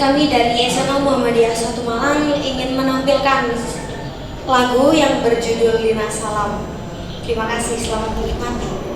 Kami dari SMA Muhammadiyah 1 Malang ingin menampilkan lagu yang berjudul Lina Salam. Terima kasih, selamat menikmati.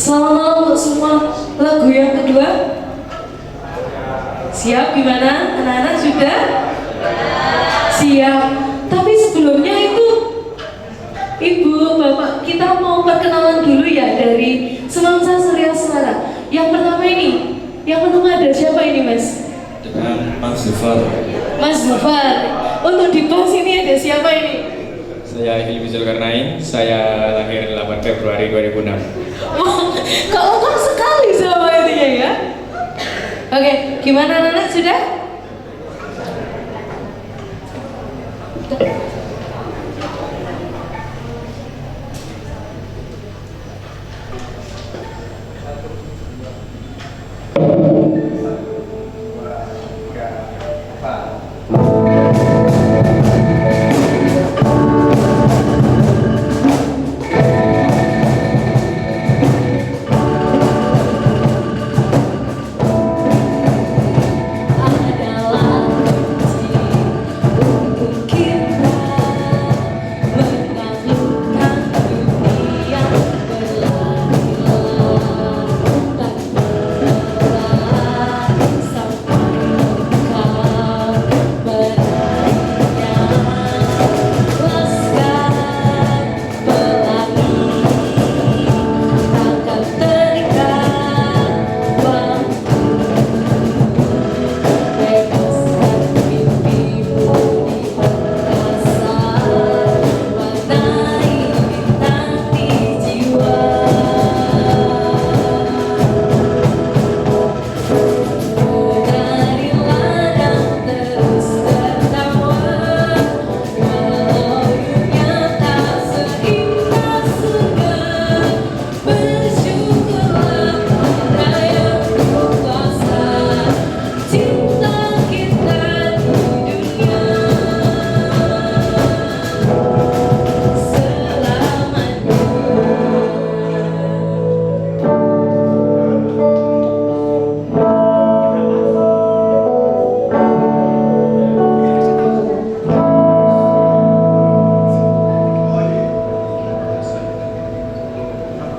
Selamat malam untuk semua. Lagu yang kedua siap? Gimana? Anak-anak sudah? Siap. Tapi sebelumnya itu Ibu, Bapak, kita mau perkenalan dulu ya dari Semansa Surya Selara. Yang pertama ini, yang pertama ada siapa ini, Mas? Dengan Mas Zufar. Mas Zufar. Untuk di bawah sini ada siapa ini? Saya Hilmi Zulkarnain, saya lahir 8 Februari 2006. Wah, kok lengkap sekali sama itunya ya? Oke, gimana anak-anak sudah?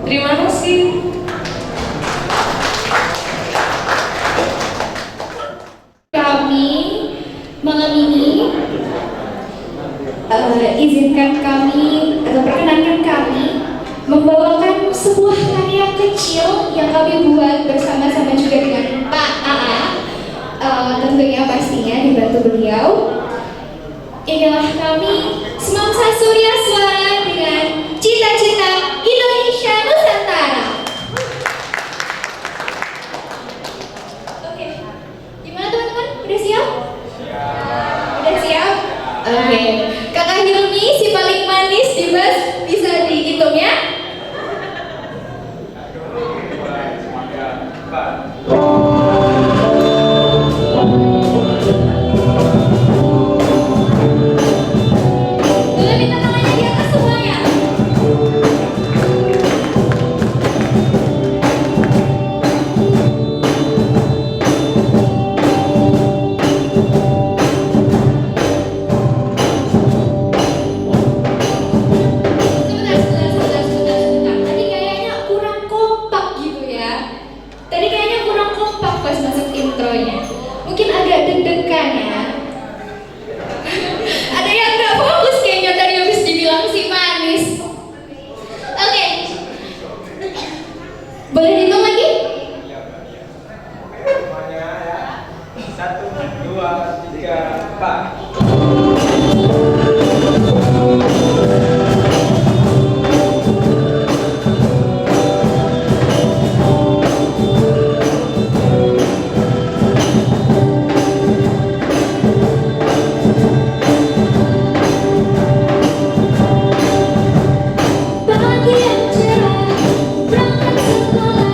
Terima kasih. Kami malam ini izinkan kami atau perkenankan kami membawakan sebuah karya kecil yang kami buat bersama-sama juga dengan Pak AA. Tentunya pastinya dibantu beliau. Inilah kami Semangsa Surya Suara dengan Cita-Cita Indonesia Nusantara. Oke, gimana teman-teman? Udah siap? Udah siap? Oke. Kakak Hilmi si paling manis di bus bisa dihitung ya? Boleh minta tangannya di atas semuanya? Sebentar. Tadi kayaknya kurang kompak gitu ya. Tadi kayaknya kurang kompak pas masuk intronya. Mungkin agak deg-degan ya. Ada yang nggak fokus kayaknya tadi habis dibilang si manis. Oke. Boleh dihitung lagi? Semuanya ya. 1, 2, 3, 4. Pagi yang cerah, berangkat sekolah,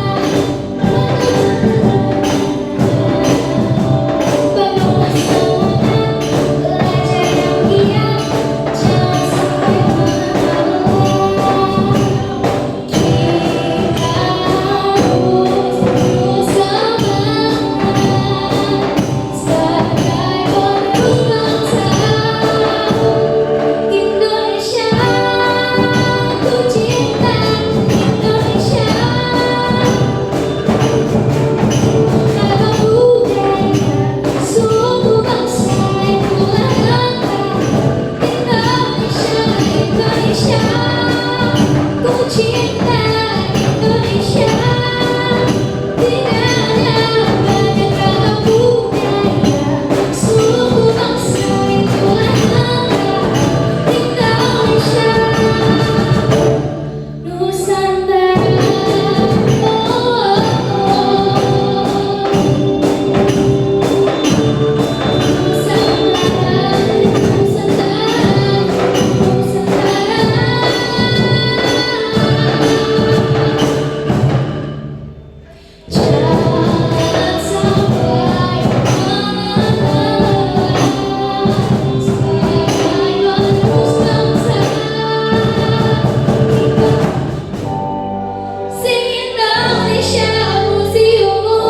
penuh semangat, belajar yang giat, jangan sampai mengeluh. Kita harus semangat sebagai penerus bangsa Indonesia. Ku cinta Indonesia, ragam budaya, suku bangsa itulah Indonesia, Indonesia. Ku cinta Indonesia, dengannya banyak ragam budaya, suku bangsa itulah Indonesia. Nusantara, jangan sampai mengeluh sebagai penerus bangsa. Sing Indonesia museummu,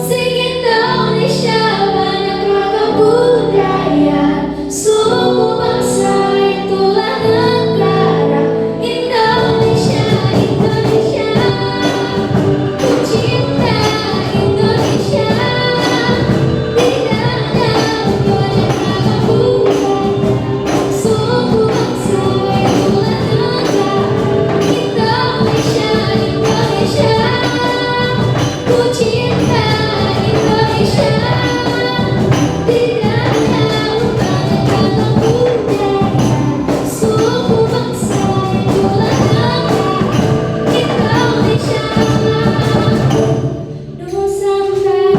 sing Indonesia banyak ragam budaya, suku bangsa itulah negara Indonesia, Indonesia. Ku cinta Indonesia, dengannya banyak ragam budaya, suku bangsa itulah negara Indonesia, Indonesia. Ku cinta Indonesia, dengannya banyak ragam budaya, suku bangsa itulah negara Indonesia. Nusantara.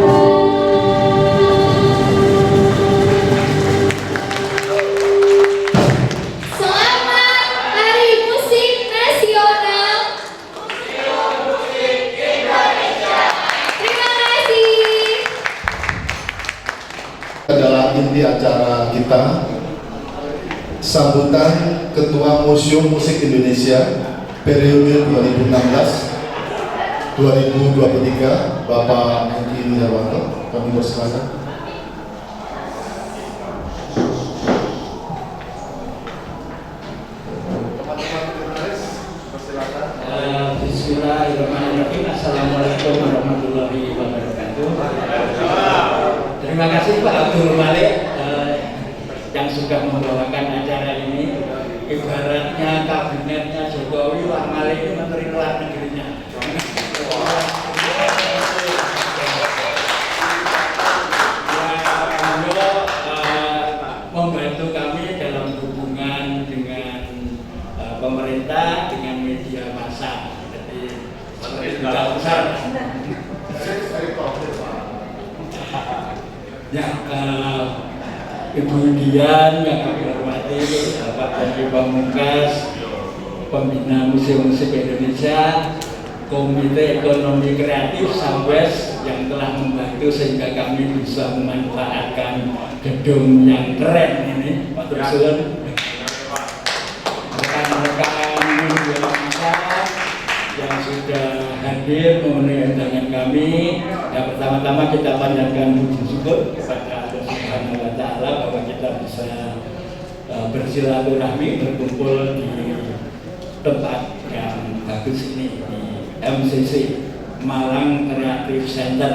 Selamat Hari Musik Nasional. Terima kasih. Adalah inti acara kita, sambutan Ketua Museum Musik Indonesia periode 2016-2023, Bapak Hengki Wijayanto. Kami persilakan. Teman-teman jurnalis, persilakan. Bismillahirrahmanirrahim. Assalamualaikum warahmatullahi wabarakatuh. Terima kasih Pak Abdul Malik yang sudah membawakan acara ini. Ibaratnya kabinetnya Jokowi, Pak Malik ini menteri luar negerinya. Membantu kami dalam hubungan dengan pemerintah, dengan media massa. Jadi tidak besar. Ya, Ibu Dian yang kami hormati, Bapak Andi Pamungkas, Pembina Museum Musik Indonesia, Komite Ekonomi Kreatif Sambes yang telah membantu sehingga kami bisa memanfaatkan gedung yang keren ini. Pak Tursun, rekan-rekan media massa yang sudah hadir memenuhi undangan kami. Yang pertama-tama kita panjatkan puji syukur kepada Allah Subhanahu wa Ta'ala bahwa kita bisa bersilaturahmi, berkumpul di tempat yang bagus ini, di MCC Malang Creative Center,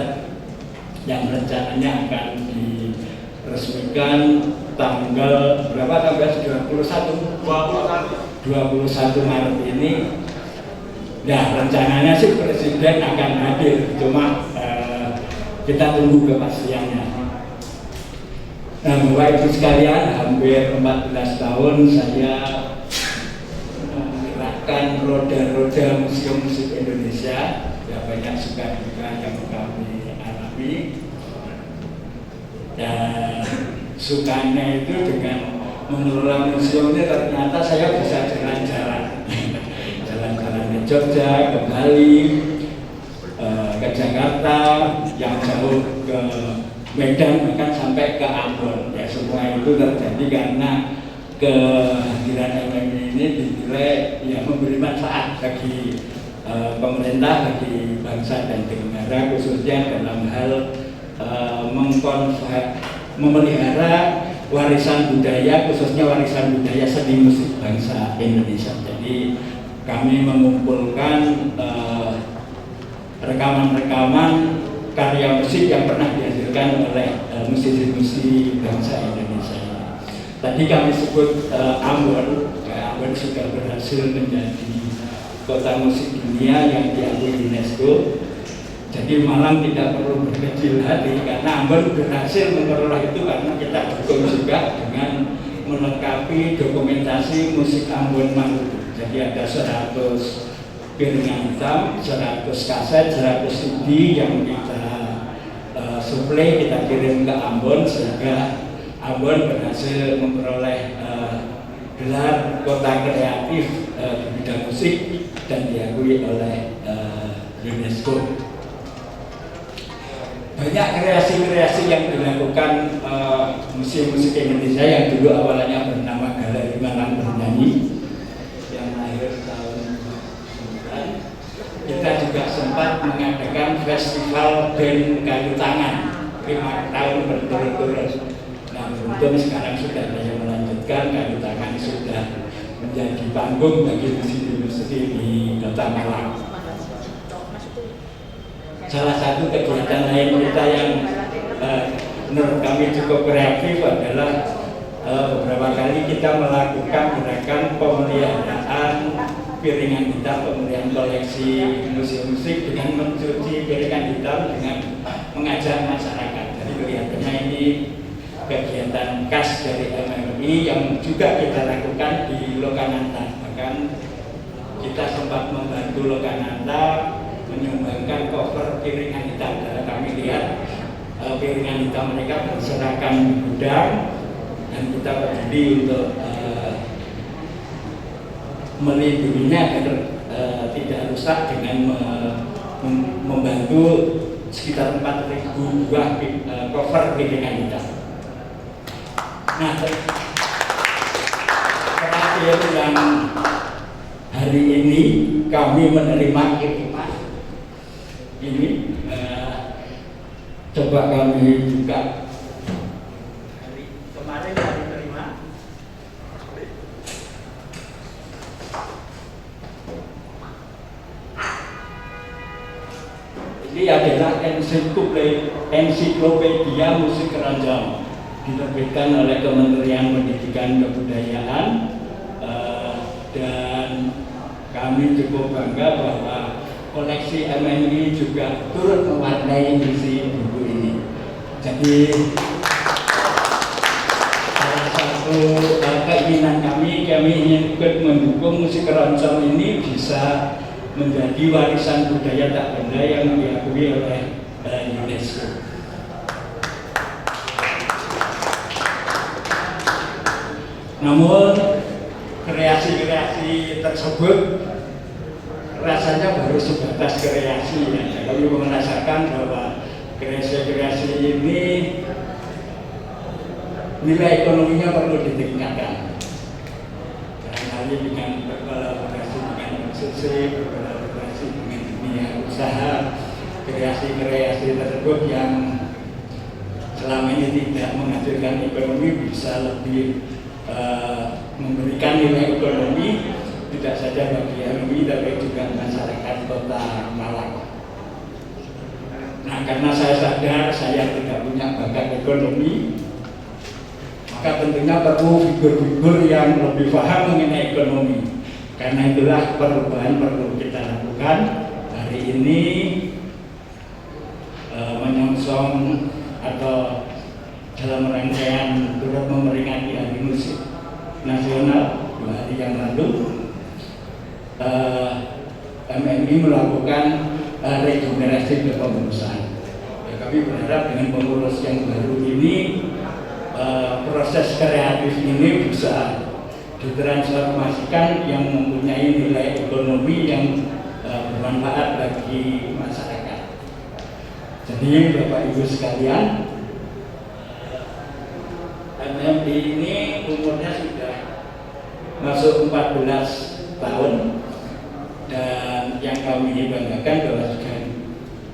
yang rencananya akan diresmikan tanggal berapa? Tanggal 21 Maret ini. Nah, rencananya sih Presiden akan hadir, cuma kita tunggu kepastiannya. Nah, Bapak Ibu sekalian, hampir 14 tahun saya menggerakkan roda-roda Museum Musik Indonesia. Ya, banyak suka duka yang kami alami. Dan sukanya itu dengan mengelola museum ini ternyata saya bisa jalan-jalan. Jalan-jalan ke Jogja, ke Bali, ke Jakarta, yang jauh ke Medan, bahkan sampai ke Ambon. Ya, semua itu terjadi karena kehadiran MMI ini dinilai ya memberi manfaat bagi pemerintah, bagi bangsa dan negara, khususnya dalam hal memelihara warisan budaya, khususnya warisan budaya seni musik bangsa Indonesia. Jadi kami mengumpulkan rekaman-rekaman karya musik yang pernah dihasilkan oleh musisi-musisi bangsa Indonesia. Tadi kami sebut Ambon. Ambon sudah berhasil menjadi kota musik dunia yang diakui UNESCO. Jadi Malang tidak perlu berkecil hati karena Ambon berhasil memperoleh itu karena kita dukung juga dengan melengkapi dokumentasi musik Ambon Maluku. Jadi ada 100 piringan hitam, 100 kaset, 100 CD yang kita suplai, kita kirim ke Ambon sehingga Ambon berhasil memperoleh gelar kota kreatif di bidang musik dan diakui oleh UNESCO. Banyak kreasi-kreasi yang dilakukan Museum Musik Indonesia yang dulu awalnya bernama Galeri Malang Bernyanyi yang lahir tahun 2009. Kita juga sempat mengadakan festival band kayu tangan 5 tahun berturut-turut. Nah, beruntung sekarang sudah saya melanjutkan, kayu tangan sudah menjadi panggung bagi musisi-musisi di Kota Malang. Salah satu kegiatan lain kita yang menurut kami cukup kreatif adalah beberapa kali kita melakukan gerakan pemeliharaan piringan hitam, pemeliharaan koleksi museum musik dengan mencuci piringan hitam dengan mengajak masyarakat. Jadi kelihatannya ini kegiatan khas dari MMI yang juga kita lakukan di Lokananta. Bahkan kita sempat membantu Lokananta menyumbangkan cover piringan hitam karena kami lihat piringan hitam mereka berserakan di gudang dan kita peduli untuk melindunginya agar tidak rusak dengan membantu sekitar 4.000 buah cover piringan hitam. Nah, terakhir yang hari ini kami menerima kiriman ini, coba kami buka. Hari kemarin kami terima Ini adalah ensiklopedia musik keroncong, diterbitkan oleh Kementerian Pendidikan Kebudayaan, dan kami cukup bangga bahwa koleksi MMI juga turut mewarnai isi buku ini. Jadi salah satu keinginan kami ingin ikut mendukung musik keroncong ini bisa menjadi warisan budaya tak benda yang diakui oleh UNESCO. Namun kreasi-kreasi tersebut rasanya baru sebatas kreasi ya. Kami merasakan bahwa kreasi-kreasi ini nilai ekonominya perlu ditingkatkan. Karena dengan berkolaborasi dengan institusi, berkolaborasi dengan dunia usaha, kreasi-kreasi tersebut yang selama ini tidak menghasilkan ekonomi bisa lebih memberikan nilai ekonomi tidak saja bagi MMI tapi juga masyarakat Kota Malang. Nah, karena saya sadar saya tidak punya bakat ekonomi, maka tentunya perlu figur-figur yang lebih paham mengenai ekonomi. Karena itulah perubahan perlu kita lakukan. Hari ini menyongsong atau dalam rangkaian turut memperingati Hari Musik Nasional 2 hari yang lalu, MMI melakukan regenerasi kepengurusan. Ya, kami berharap dengan pengurus yang baru ini proses kreatif ini bisa ditransformasikan yang mempunyai nilai ekonomi yang bermanfaat bagi masyarakat. Jadi Bapak Ibu sekalian, MMI ini umurnya sudah masuk 14 tahun, dan yang kami banggakan bahwa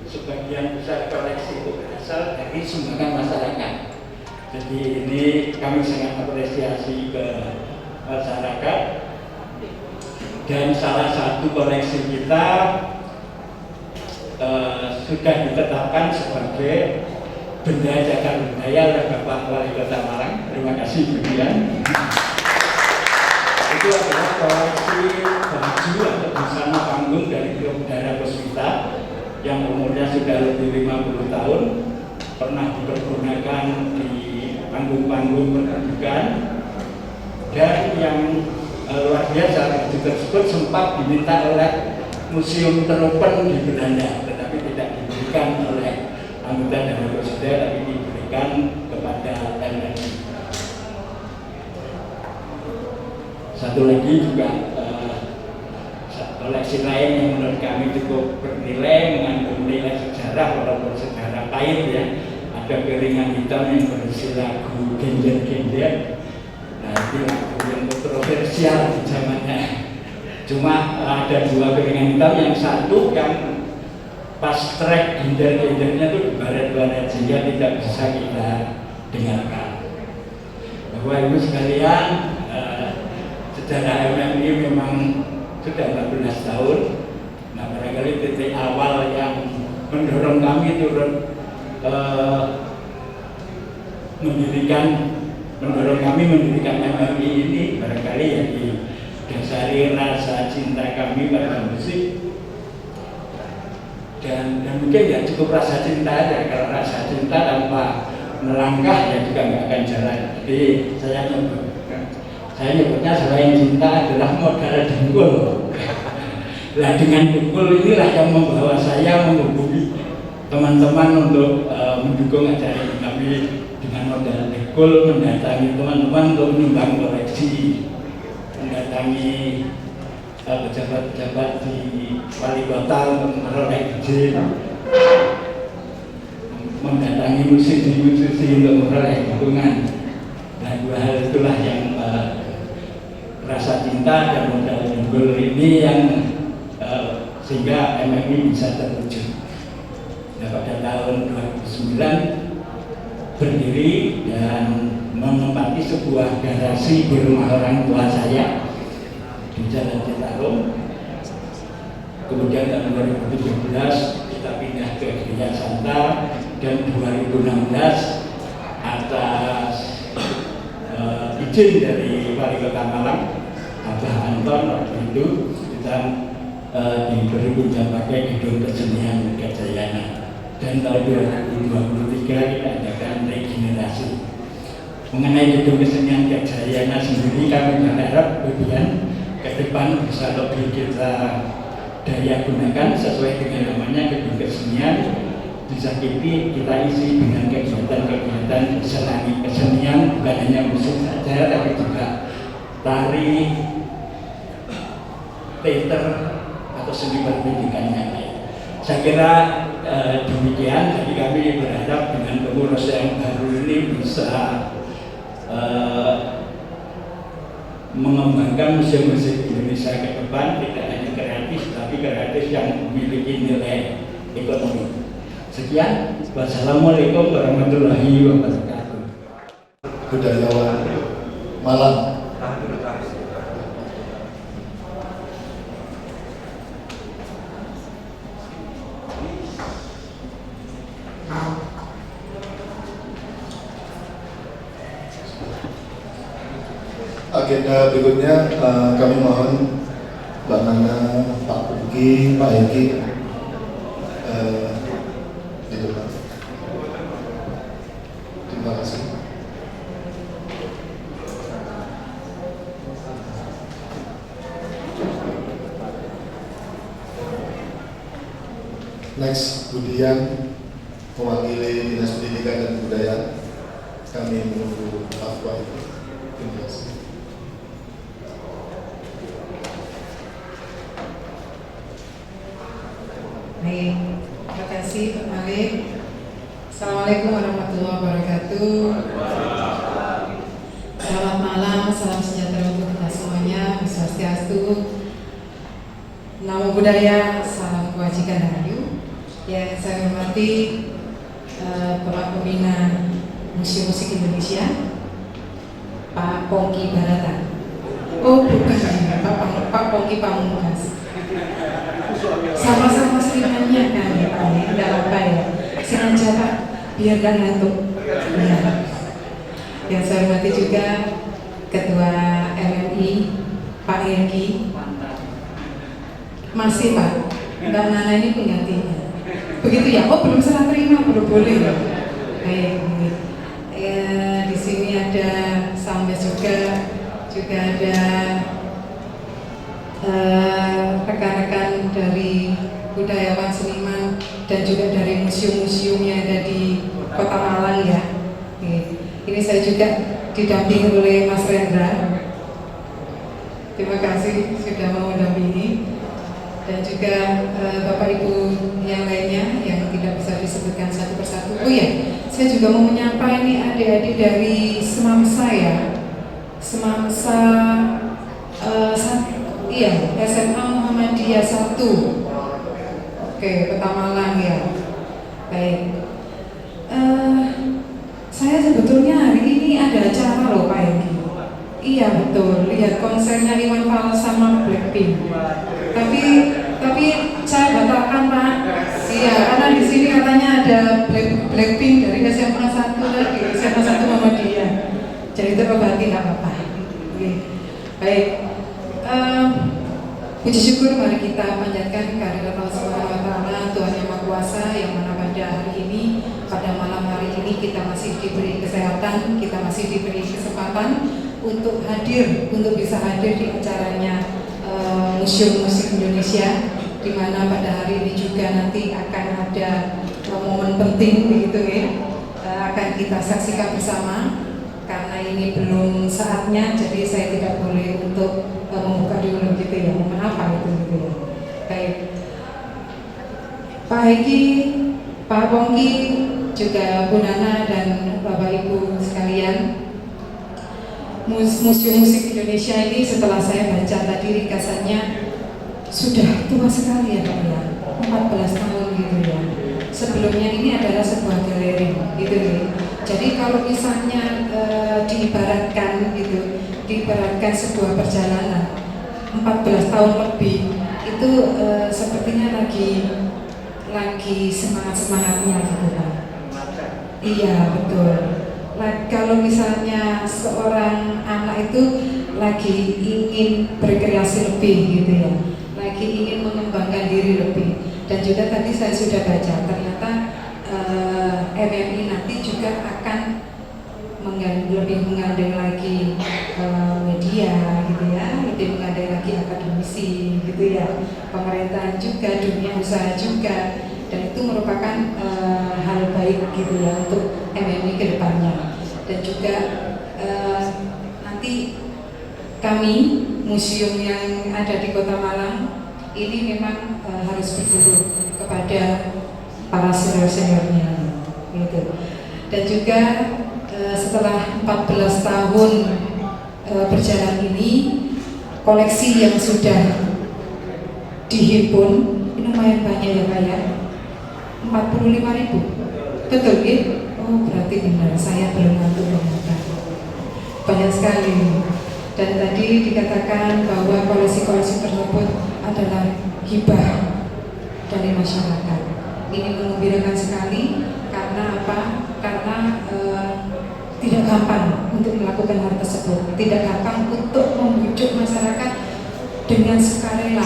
sebagian besar koleksi itu berasal dari sumbangan masyarakat. Jadi ini kami sangat apresiasi ke masyarakat, dan salah satu koleksi kita sudah ditetapkan sebagai benda cagar budaya oleh Bapak Wali Kota Malang. Terima kasih demikian. Itu adalah koleksi baju atau busana panggung dari Grup Darah Puspita yang umurnya sudah lebih 50 tahun, pernah dipergunakan di panggung-panggung pertunjukan, dan yang luar biasa baju tersebut sempat diminta oleh Museum Teropen di Belanda, tetapi tidak diberikan oleh anggota Darah Puspita, tapi diberikan kepada MMI. Satu lagi juga koleksi lain yang menurut kami cukup bernilai, mengandung nilai sejarah walaupun sejarah pahit ya. Ada piringan hitam yang berisi lagu Gender-Gender. Nah, itu lagu yang kontroversial di zamannya. Cuma ada 2 piringan hitam, yang satu yang pas track Gender-Gendernya itu di barat-barat sehingga tidak bisa kita dengarkan. Bapak Ibu sekalian, sejarah MMI memang sudah 14 tahun. Nah, barangkali titik awal yang mendorong kami turut mendirikan MMI ini barangkali ya didasari rasa cinta kami pada musik, dan mungkin ya cukup rasa cinta aja. Kalau rasa cinta tanpa melangkah ya juga nggak akan jalan. Jadi saya nyebutnya selain cinta adalah modal dengkul. Nah, dengan dengkul inilah yang membawa saya menghubungi teman-teman untuk mendukung acara ini. Kami dengan modal dengkul mendatangi teman-teman untuk menyumbang koleksi, mendatangi pejabat-pejabat di wali kota untuk memperoleh izin, mendatangi musisi untuk memperoleh dukungan. Nah, 2 hal itulah yang rasa cinta dan modal dengkul ini yang sehingga MMI bisa terwujud. Nah, pada tahun 2009 berdiri dan menempati sebuah garasi di rumah orang tua saya di Jalan Citarum. Kemudian tahun 2017 kita pindah ke Gereja Santa, dan 2016 atas izin dari Wali Kota Malang, Abah Anton, waktu itu kita diberi pinjam pakai gedung kesenian Gajayana. Dan tahun 2023 kita adakan regenerasi. Mengenai gedung kesenian Gajayana sendiri, kami berharap kemudian ke depan bisa lebih kita daya gunakan sesuai dengan namanya gedung kesenian. Bisa kita isi dengan kegiatan-kegiatan kesenian, bukan hanya musik saja, tapi juga tari, teater, atau seni pendidikan yang lain. Saya kira demikian. Jadi kami berharap dengan pengurus yang baru ini bisa mengembangkan musik-musik Indonesia ke depan, tidak hanya kreatif, tapi kreatif yang memiliki nilai ekonomi. Sekian, wassalamualaikum warahmatullahi wabarakatuh. Budayawan Malang. Agenda berikutnya kami mohon Mbak Nana, Pak Puki, Pak Eki, itu Pak. Terima kasih. Next, Budian mewakili Dinas Pendidikan dan Kebudayaan. Kami menunggu fatwa itu. Terima kasih. Baik, terima kasih Pak Malik. Assalamualaikum warahmatullahi wabarakatuh. Selamat malam, salam sejahtera untuk kita semuanya. Swastiastu, Namo Buddhaya, salam kebajikan rahayu. Yang saya hormati Bapak Pembina Museum Musik Indonesia, Pak Pongki Barata. Oh bukan, Pak Pongki Pamungkas. Sama-sama seringannya kan ya Pak, tidak apa ya. Sengaja Pak, biar gak ngantuk. Ya. Yang saya hormati juga Ketua LMI, Pak Eki. Masih Pak, Mbak Nana ini penggantinya. Begitu ya? Oh belum serah terima, belum boleh. Baik. Di sini ada Sambes juga ada rekan-rekan dari budayawan seniman dan juga dari museum-museum yang ada di Kota Malang ya. Ini saya juga didampingi oleh Mas Rendra. Terima kasih sudah mau mendampingi, dan juga Bapak Ibu yang lainnya yang tidak bisa disebutkan satu persatu. Oh ya, saya juga mau menyapa ini adik-adik dari Semamsa ya. Semamsa iya, SMA Muhammadiyah 1. Oke, Kota Malang ya. Baik. Saya sebetulnya hari ini ada acara loh Pak Egi. Iya betul, lihat konsernya Iwan Fals sama Blackpink. Tapi saya batalkan Pak. Iya, karena di sini katanya ada Blackpink dari SMA 1 lagi, SMA 1 Muhammadiyah. Jadi terobati nggak apa-apa. Baik. Puji syukur mari kita panjatkan kehadirat Allah Subhanahu wa Ta'ala, Tuhan Yang Maha Kuasa, yang mana pada hari ini, pada malam hari ini kita masih diberi kesehatan, kita masih diberi kesempatan untuk bisa hadir di acaranya Museum Musik Indonesia, di mana pada hari ini juga nanti akan ada momen penting begitu ya, akan kita saksikan bersama. Karena ini belum saatnya, jadi saya tidak boleh untuk membuka dulu gitu ya. Mohon apa itu gitu ya. Baik, Pak Eki, Pak Pongki, juga Bu Nana dan Bapak Ibu sekalian, Museum Musik Indonesia ini setelah saya baca tadi ringkasannya sudah tua sekali ya Pak ya, 14 tahun gitu ya. Sebelumnya ini adalah sebuah galeri gitu ya. Jadi kalau misalnya diibaratkan sebuah perjalanan 14 tahun lebih, itu sepertinya lagi semangatnya gitu Pak. Iya betul. Kalau misalnya seorang anak itu lagi ingin berkreasi lebih gitu ya, lagi ingin mengembangkan diri lebih. Dan juga tadi saya sudah baca ternyata MMI nanti juga akan lebih mengandeng lagi media gitu ya, lebih mengandeng lagi akademisi gitu ya, pemerintahan juga, dunia usaha juga, dan itu merupakan hal baik gitu ya untuk MMI ke depannya. Dan juga nanti kami museum yang ada di Kota Malang ini memang harus berguru kepada para senior-seniornya gitu. Dan juga setelah 14 tahun berjalan ini, koleksi yang sudah dihimpun ini lumayan banyak ya Pak ya, 45.000, betul ya? Oh berarti benar, saya belum ngantuk banyak sekali. Dan tadi dikatakan bahwa koleksi-koleksi tersebut adalah hibah dari masyarakat. Ini mengembirakan sekali karena apa? Karena tidak gampang untuk melakukan hal tersebut, tidak gampang untuk membujuk masyarakat dengan sukarela.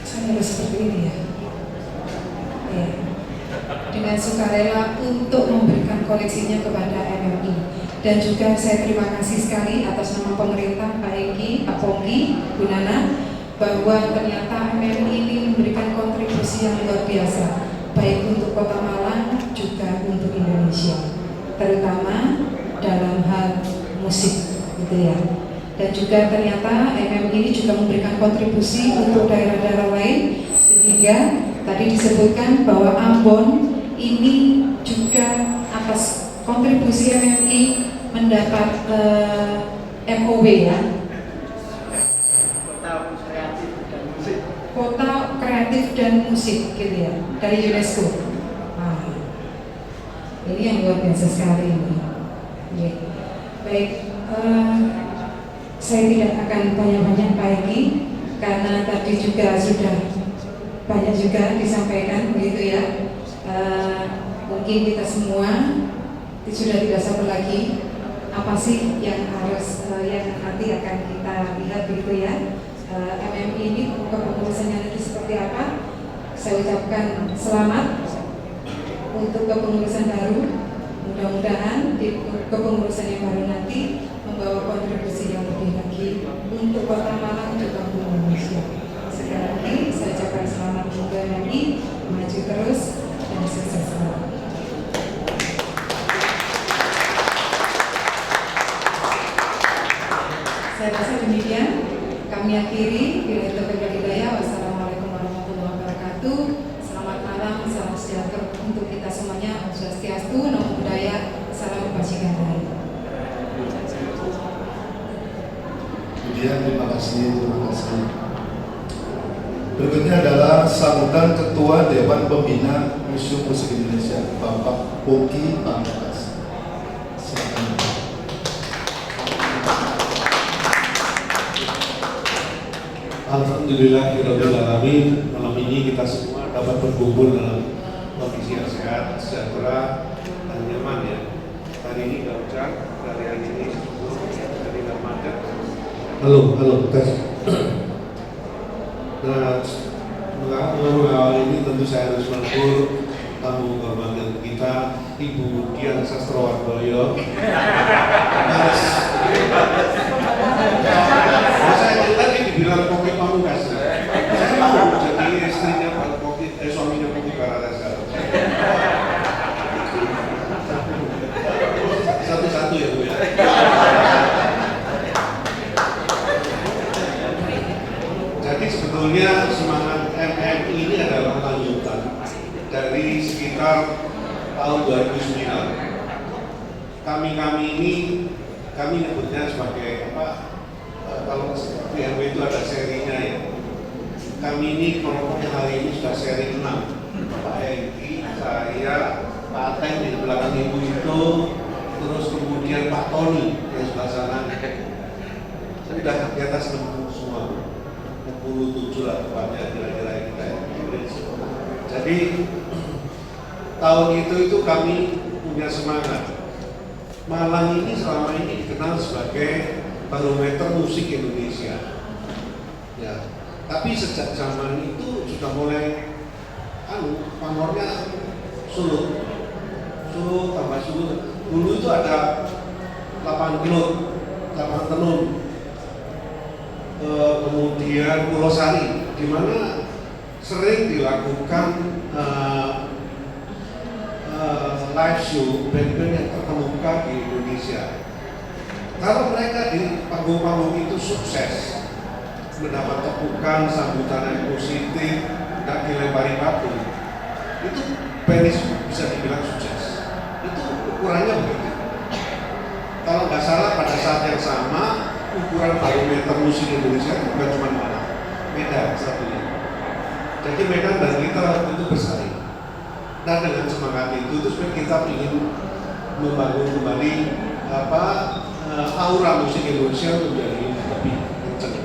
Saya harus seperti ini ya. Ya. Dengan sukarela untuk memberikan koleksinya kepada MMI. Dan juga saya terima kasih sekali atas nama pemerintah Pak Egi, Pak Pongki, Bu Nana, bahwa ternyata MMI ini memberikan kontribusi yang luar biasa, baik untuk Kota Malang juga untuk Indonesia, terutama dalam hal musik gitu ya. Dan juga ternyata MMI ini juga memberikan kontribusi untuk daerah-daerah lain, sehingga tadi disebutkan bahwa Ambon ini juga atas kontribusi MMI mendapat MOW ya, Kota Kreatif dan Musik gitu ya, dari UNESCO. Nah, ini yang luar biasa sekali ini. Ya. Baik, saya tidak akan banyak-banyak lagi karena tadi juga sudah banyak juga disampaikan begitu ya. Mungkin kita semua sudah tidak sabar lagi apa sih yang harus yang nanti akan kita lihat begitu ya. MMI ini kepengurusannya nanti seperti apa? Saya ucapkan selamat untuk kepengurusan baru. Mudah-mudahan di kepengurusan yang baru nanti membawa kontribusi yang lebih lagi untuk Kota Malang juga untuk Indonesia. Sekali lagi saya ucapkan selamat untuk MMI, maju terus dan sukses selalu. Saya rasa demikian. Kami akhiri. Bila itu hidayah. Wassalamualaikum warahmatullahi wabarakatuh. Selamat malam, salam sejahtera untuk kita semuanya. Om Swastiastu, Namo Buddhaya, salam kebajikan. Kemudian terima kasih. Berikutnya adalah sambutan Ketua Dewan Pembina Museum Musik Indonesia, Bapak Pongki Pamungkas. Silakan. Alhamdulillahirrahmanirrahim. Malam ini kita semua dapat berkumpul dalam kondisi yang sehat, sejahtera, dan nyaman ya. Hari ini nggak hujan, hari ini dari nggak macet. Halo, tes. Nah, mengawal ini tentu saya harus mengukur tamu kehormatan kita, Ibu Dian Sastrowardoyo. Saya tadi dibilang Pongki Pamungkas. Saya mau jadi istrinya Pak Pongki, suaminya Pongki Baratesa. Satu-satu ya Bu ya. Jadi sebetulnya semangat MMI ini adalah lanjutan dari sekitar tahun 2009. Kami ini kami nyebutnya sebagai apa? Kalau PRW itu ada serinya ya. Kami ini kelompoknya hari ini sudah seri 6. Pak Egi, saya, Pak Ateng di belakang ibu itu, terus kemudian Pak Tony yang sebelah sana. Sudah di atas 60 semua. 67 lah tepatnya kira-kira kita Cambridge. Jadi tahun itu kami punya semangat. Malang ini selama ini dikenal sebagai barometer musik Indonesia. Ya, tapi sejak zaman itu sudah mulai pamornya surut tambah surut. Dulu itu ada lapangan tenun, kemudian Pulau Sari, di mana sering dilakukan live show band-band yang terkemuka di Indonesia. Kalau mereka di panggung-panggung itu sukses, mendapat tepukan, sambutan yang positif, tidak dilempari batu, itu band bisa dibilang sukses. Itu ukurannya begitu. Kalau nggak salah pada saat yang sama, ukuran barometer musik Indonesia itu bukan cuma Malang, Medan satunya. Jadi Medan dan kita itu bersaing. Dan dengan semangat itu terus kita ingin membangun kembali aura musik Indonesia menjadi lebih kencang.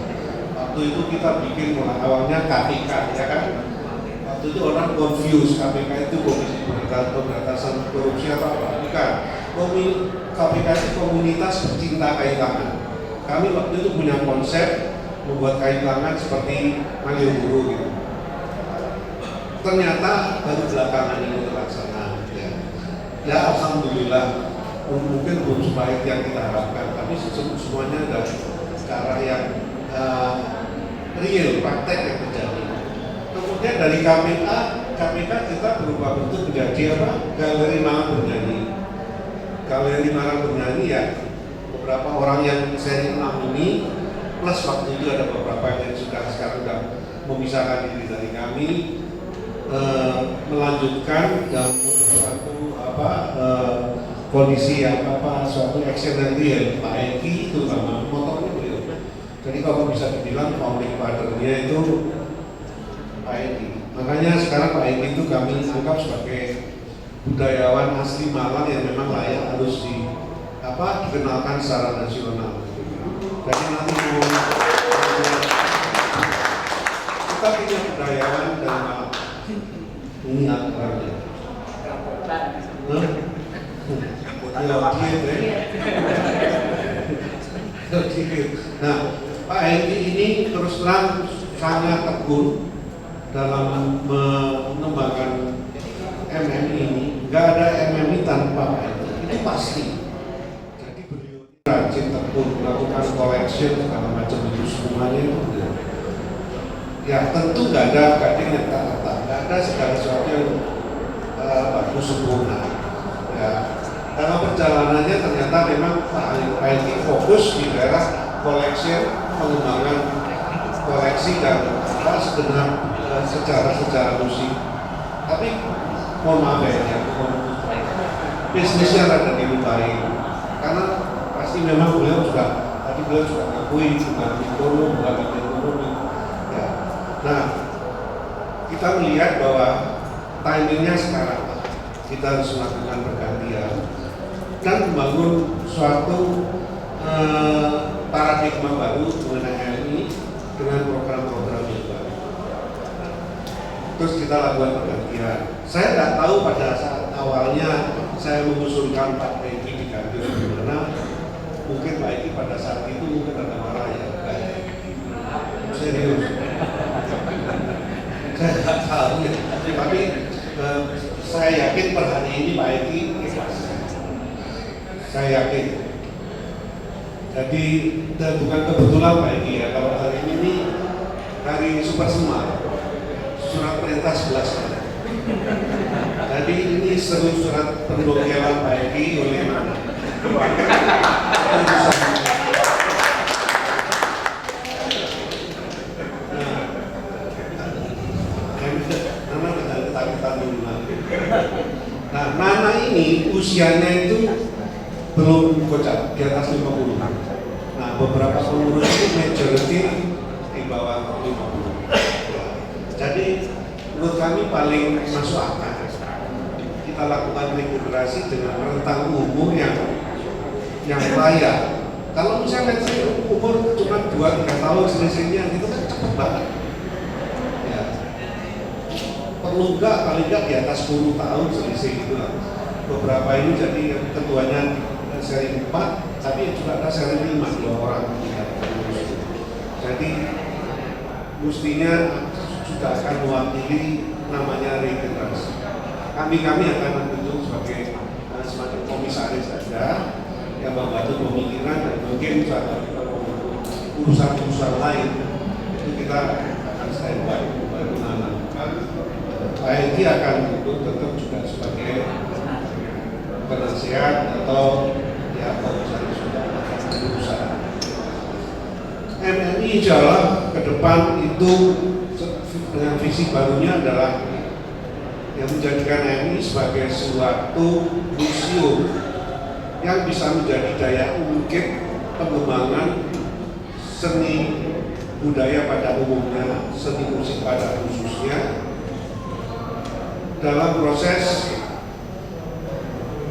Waktu itu kita bikin awalnya KPK, ya kan? Waktu itu orang confuse KPK itu Komisi Pemberantasan Korupsi atau apa? Bukan. KPK itu komunitas pecinta kain tangan. Kami waktu itu punya konsep membuat kain tangan seperti Malioboro gitu. Ternyata baru belakangan ini terlaksana. Ya alhamdulillah, mungkin belum sebaik yang kita harapkan, tapi semuanya ada cara yang real, praktek yang terjadi. Kemudian dari KPK kita berubah bentuk menjadi Galeri Malang Bernyanyi. Galeri Malang Bernyanyi ya beberapa orang yang saya kenal ini, plus waktu itu ada beberapa yang sekarang sudah memisahkan diri dari kami, melanjutkan dalam suatu kondisi yang suatu action dan real. Pak Eki itu sama motornya beliau. Jadi kalau bisa dibilang founding father-nya itu Pak Eki. Makanya sekarang Pak Eki itu kami anggap sebagai budayawan asli Malang yang memang layak harus dikenalkan secara nasional. Jadi nanti kita punya budayawan dari Malang. Ini akarnya. Nah, Pak Eki ini terus terang sangat tekun dalam mengembangkan MMI ini. Nggak ada MMI tanpa Pak Eki, itu pasti. Jadi beliau rajin tekun melakukan collection segala macam itu semuanya itu. Ya tentu nggak ada gading yang tak rata, nggak ada segala sesuatu yang bagus sempurna. Ya, dalam perjalanannya ternyata memang Pak Eki fokus di daerah collection, pengembangan koleksi dan secara musik. Tapi mohon maaf ya, bisnisnya rada dilupain karena pasti memang beliau sudah ngakui bukan ekonomi. Ya. Nah, kita melihat bahwa timingnya sekarang kita harus melakukan pergantian dan membangun suatu paradigma baru mengenai ini dengan program-program yang baru. Terus kita lakukan pergantian. Saya tidak tahu pada saat awalnya saya mengusulkan Pak Eki diganti bagaimana. Mungkin Pak Eki pada saat itu mungkin ada marah ya. Serius. Saya tidak tahu ya. Tapi saya yakin per hari ini Pak Eki ikhlas. Saya yakin. Jadi dan bukan kebetulan Pak Eki ya. Kalau hari ini hari Super Semar, surat perintah 11 ada. Jadi ini seru surat pemblokiran Pak Eki oleh mana? Nah, Nana ini usianya itu belum kocak, di atas 50. Nah, beberapa pengurus itu majority di bawah 50. Jadi menurut kami paling masuk akal kita lakukan regenerasi dengan rentang umur yang layak. Kalau misalnya umur cuma 2-3 tahun selisihnya itu kan bahkan ya perlu nggak paling nggak di atas 10 tahun selisih gitu lah. Beberapa ini jadi ketuanya seri 4, tapi juga ada seri 5, 2 orang ya. Jadi mestinya sudah akan mewakili namanya regenerasi. Kami akan menunjuk sebagai semacam komisaris saja yang membantu pemikiran dan mungkin urusan-urusan lain itu kita akan standby baru menanamkan. IT akan tetap juga sebagai penasihat atau ya komisaris sudah berusaha. MMI insya Allah ke depan itu dengan visi barunya adalah yang menjadikan MMI sebagai suatu museum yang bisa menjadi daya ungkit pengembangan seni budaya pada umumnya, seni musik pada khususnya, dalam proses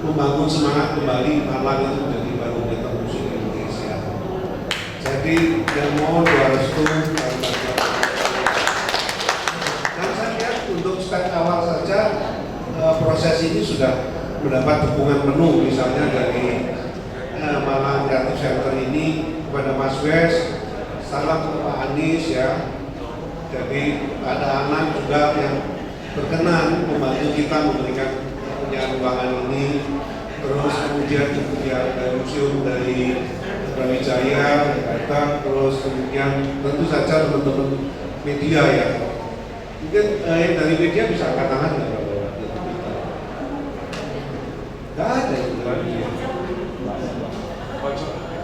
membangun semangat kembali Malang itu menjadi barometer musik Indonesia. Jadi yang mohon doa restu dan saya lihat untuk step awal saja proses ini sudah mendapat dukungan penuh, misalnya dari Malang Creative Center ini kepada Mas Wes, salam ke Pak Anies ya. Jadi ada anak juga yang berkenan membantu kita memberikan punya ruangan ini. Terus kemudian dari museum dari Brawijaya, Jakarta, terus kemudian tentu saja teman-teman media ya. Mungkin yang dari media bisa angkat tangan nggak? Nggak ada yang dari media.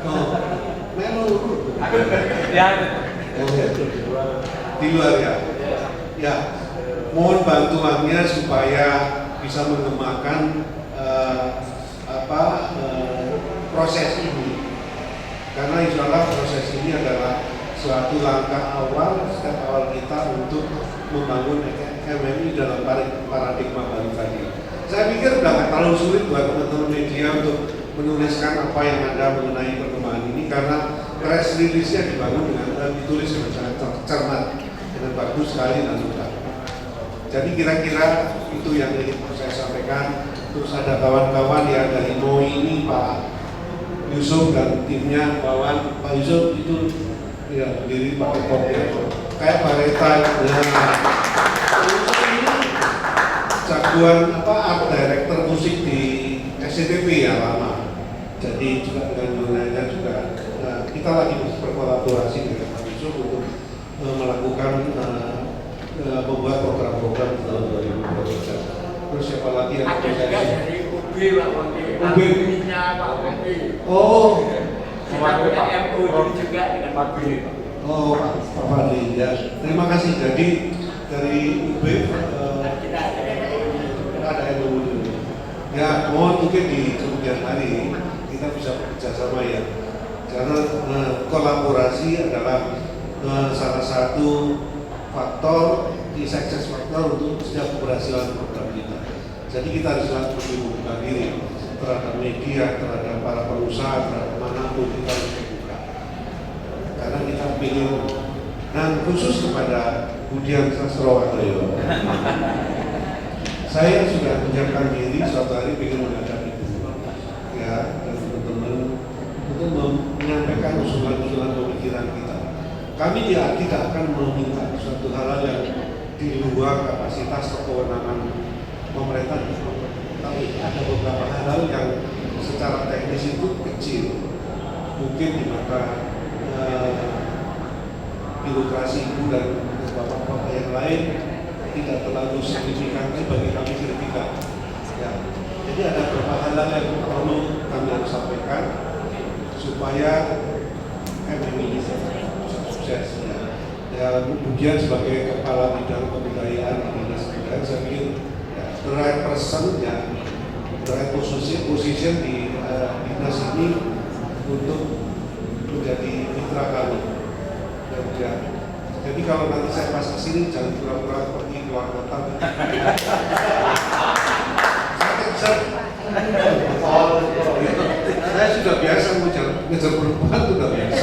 Oh, Melo Ya. Di luar ya. Ya, mohon bantuannya supaya bisa mengembangkan proses ini. Karena insya Allah proses ini adalah suatu langkah awal, step awal kita untuk membangun MMI dalam paradigma baru tadi. Saya pikir udah nggak terlalu sulit buat teman-teman media untuk menuliskan apa yang ada mengenai perkembangan ini, karena press release-nya dibangun dengan ditulis dengan sangat cermat, dengan bagus sekali dan mudah. Jadi kira-kira itu yang ingin saya sampaikan. Terus ada kawan-kawan yang dari MOI ini, Pak Yusuf dan timnya, bawahan Pak Yusuf itu ya berdiri pakai kopiah kayak bareta ya. Jagoan art director musik di SCTV ya lama. Jadi juga dengan gunanya juga kita lagi berkolaborasi dengan Pak Yusuf untuk melakukan membuat program-program di tahun 2023. Terus siapa lagi yang ada juga dari UB Pak Wandi, alumninya Pak Wandi. Oh, Kita punya MOU juga dengan Pak Wandi. Oh, Pak Fadli ya. Terima kasih. Jadi dari UB Kita ada MOU. Ya, mohon mungkin di kemudian hari kita bisa bekerja sama ya. Karena kolaborasi adalah salah satu faktor di success factor untuk setiap keberhasilan program kita. Jadi kita harus lebih membuka diri terhadap media, terhadap para pengusaha, terhadap manapun kita harus membuka. Karena kita pilih dan khusus kepada Budian Sastrowardoyo. Saya sudah menyiapkan diri suatu hari ingin menghadap ibu ya dan teman-teman untuk menyampaikan usulan-usulan pemikiran kita. Kami tidak akan meminta suatu hal yang di luar kapasitas atau kewenangan pemerintah, tapi ada beberapa hal yang secara teknis itu kecil, mungkin di mata birokrasi ibu dan bapak-bapak yang lain tidak terlalu signifikan bagi kami kritika. Ya. Jadi ada beberapa hal yang perlu kami harus sampaikan supaya MMI ini sukses. Ya, kemudian sebagai kepala bidang kebudayaan di dinas kebudayaan, saya pikir the right person ya, the right position di dinas ini untuk menjadi mitra kami. Dan ya, jadi kalau nanti saya pas kesini jangan pura-pura pergi keluar kota. Saya sudah biasa ngejar perempuan, sudah biasa.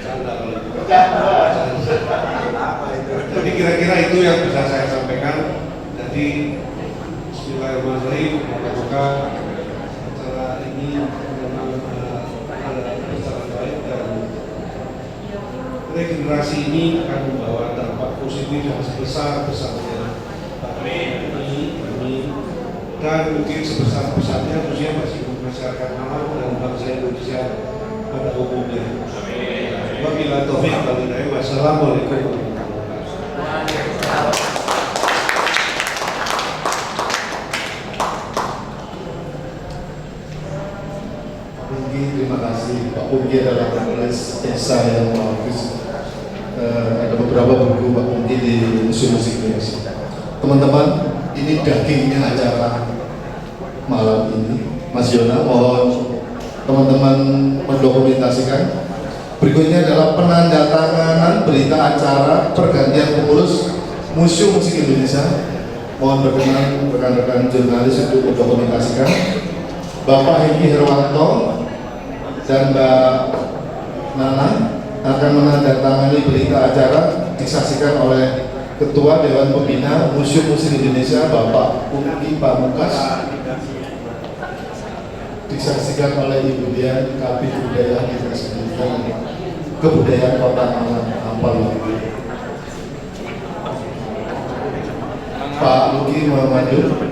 Canda kalau gitu. Jadi kira-kira itu yang bisa saya sampaikan. Jadi bismillahirrahmanirrahim, semoga acara ini memang berjalan baik dan regenerasi ini akan membawa dampak positif yang sebesar-besarnya. Amin. Dan mungkin sebesar-besarnya khususnya bagi masyarakat Malang dan bangsa Indonesia pada umumnya. Wabillahi taufiq wal hidayah. Wassalamualaikum warahmatullahi wabarakatuh. Terima kasih. Pak Pungki adalah penulis esai yang bagus. Ada beberapa buku Pak Pungki di Museum Musik Indonesia. Teman-teman, ini dagingnya acara malam ini. Mas Yona, mohon teman-teman mendokumentasikan. Berikutnya adalah penandatanganan berita acara pergantian pengurus Museum Musik Indonesia. Mohon berkenan rekan-rekan jurnalis untuk mendokumentasikan. Bapak Hengki Herwanto dan Mbak Nana akan menandatangani berita acara disaksikan oleh Ketua Dewan Pembina Museum Musik Indonesia Bapak Pungki Pamungkas, disaksikan oleh Ibu Dian Kabid Budaya dan Kebudayaan Kota Malang Ampal. Pak Luki Muhammadul.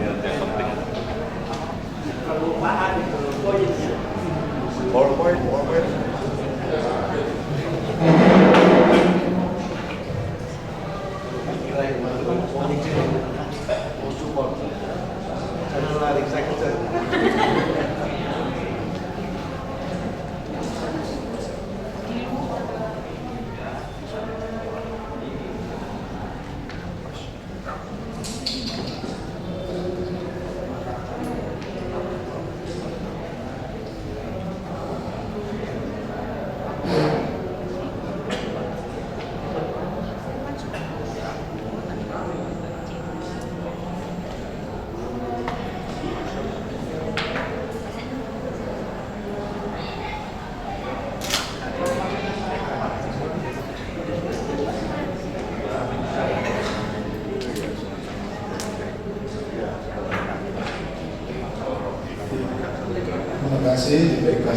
Terima kasih diberikan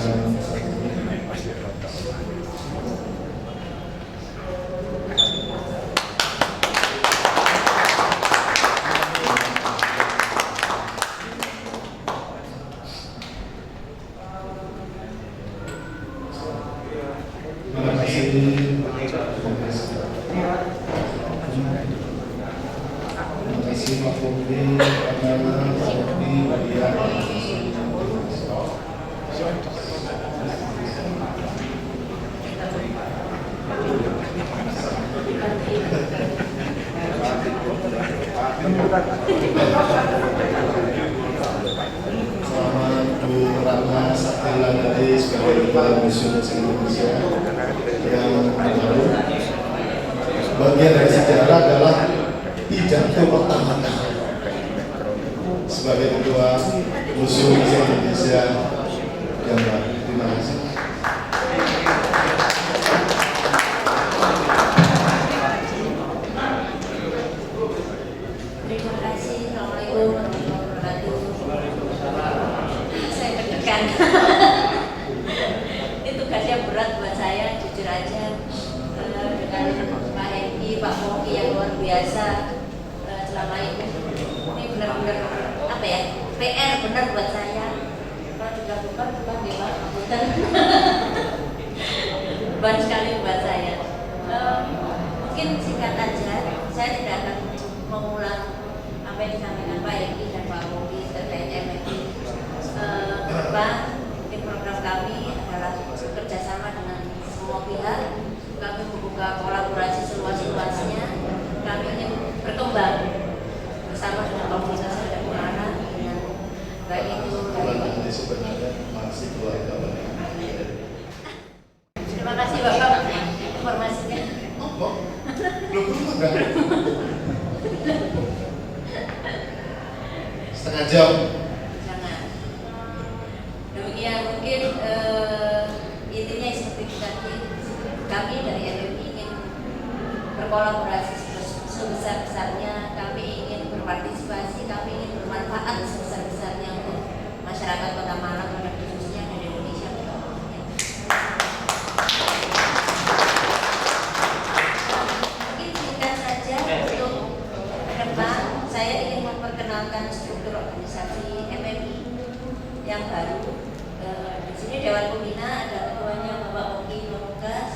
Pak Pungki, Pak Nana, Pak Pungki, Pak Dian. Selamat Bu Ratna Satila dari sebagai Kepala Museum Musik Indonesia yang baru. Bagian dari sejarah adalah pidato pertama sebagai Ketua Museum Musik Indonesia yang baru. Terima kasih. Terima kasih. Assalamualaikum warahmatullahi wabarakatuh. Saya deg-degan. Ini tugasnya berat buat saya, jujur aja. Dengan Pak Hengki, Pak Pungki yang luar biasa selama ini benar-benar apa ya, PR benar buat saya. Kalau juga bukan bebas, bukan beban sekali buat saya. Mungkin singkat aja, saya tidak akan mengulang apa yang disampaikan Pak Hengki dan Pak Pungki terkait MMI. Depan di program kami adalah kerjasama dengan semua pihak. Kami membuka kolaborasi seluas-luasnya. Kami ingin berkembang bersama dengan komunitas dan Malang dengan baik itu dari sebenarnya masih keluarga. Terima kasih Bapak informasinya. Belum kan? Setengah jam. Jangan. Demikian mungkin intinya seperti tadi, kami dari MMI ingin berkolaborasi sebesar-besarnya, kami ingin berpartisipasi, kami ingin bermanfaat sebesar-besarnya untuk masyarakat Kota Malang pada khususnya dan Indonesia. Mungkin singkat saja untuk ke depan, saya ingin memperkenalkan struktur organisasi MMI yang baru. Di sini Dewan Pembina ada ketuanya Bapak Oki Pamungkas,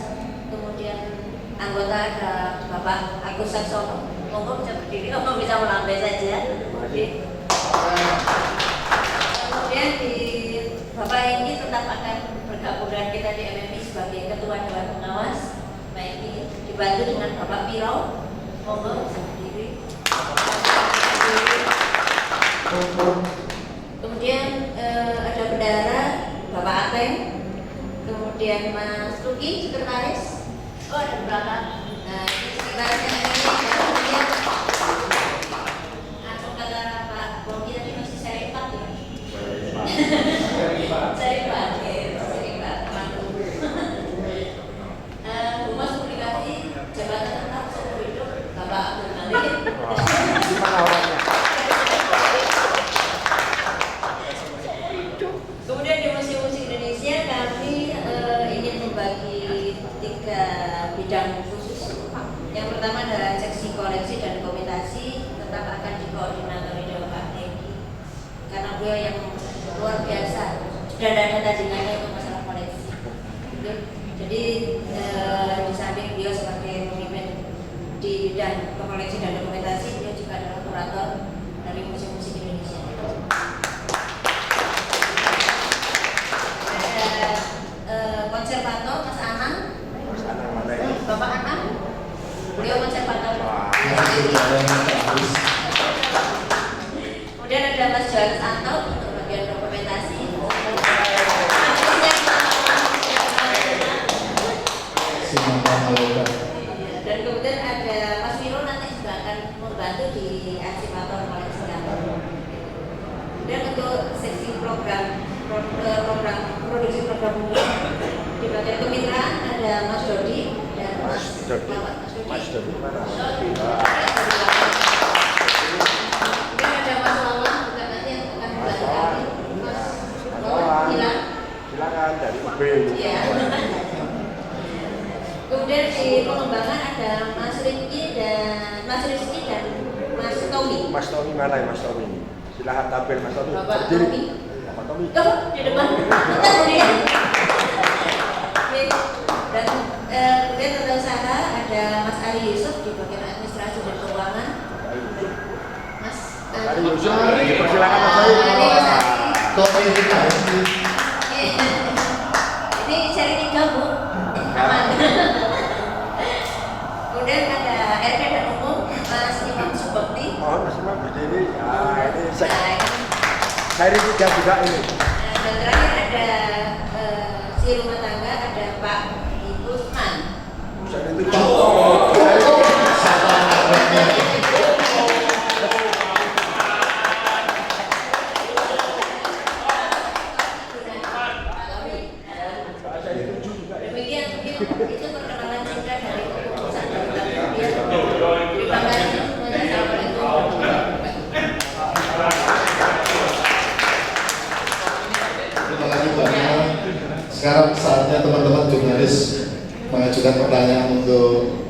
kemudian anggota ada Bapak Agus Saksono. Monggo bisa berdiri, monggo bisa melambai saja. Kemudian di Bapak ini tetap akan bergabung dengan kita di MMI sebagai Ketua Dewan Pengawas. Baik, ini dibantu dengan Bapak Piro. Monggo bisa berdiri. Kemudian ada bendara Bapak Ateng, kemudian Mas Tuki sekretaris. Oh, ada di belakang. Nah, ini sekretarisnya ini. Kemudian atau kata Pak Bogi tadi masih seri 4 ya. Seri 4 ya, seri 4 mantu. Humas Komunikasi Jabatan Tetap Seumur Hidup Bapak Abdul Malik. Kemudian di Museum Musik Indonesia kami ingin membagi 3 bidang khusus. Yang pertama adalah seksi koleksi dan dokumentasi, tetap akan dikoordinatori oleh Pak Egi karena beliau yang luar biasa, sudah ada tandingannya untuk masalah koleksi. Jadi di samping beliau sebagai pemimpin di bidang koleksi dan dokumentasi, beliau juga adalah kurator dari Museum Musik Indonesia. Konservator Mas Anang. Bapak Anang. Beliau konservator. Kemudian ada Mas Johannes Anto untuk bagian dokumentasi. Dan kemudian ada Mas Wiro nanti juga akan membantu di arsipator koleksi kami. Dan untuk seksi program produksi program di bagian kemitraan ada Mas Dodi dan Mas Dodi. Kemudian ada Mas Lala juga nanti yang akan membantu kami. Mas Lala, silakan dari UB. Iya. Kemudian di pengembangan ada Mas Rizky dan Mas Tommy. Mas Tommy mana ya Mas Tommy? Silahkan tampil Mas Tommy. Bapak Tommy. Oh, di depan. Dan kemudian tata usaha ada Mas Ari Yusuf di bagian administrasi dan keuangan. Mas Ari Yusuf, persilakan Mas Ari. Ini seri 3 Bu. Aman. Kemudian ada RP dan umum Mas Imam Subakti. Mohon Mas Imam berdiri. Nah, ini seri 3 juga ini. Dan terakhir ada si rumah tangga ada Pak Usman. Seri 7. Demikian mungkin itu perkenalan singkat dari kepengurusan Terima kasih semuanya. Assalamualaikum. Terima kasih banyak. Sekarang saatnya teman-teman jurnalis mengajukan pertanyaan untuk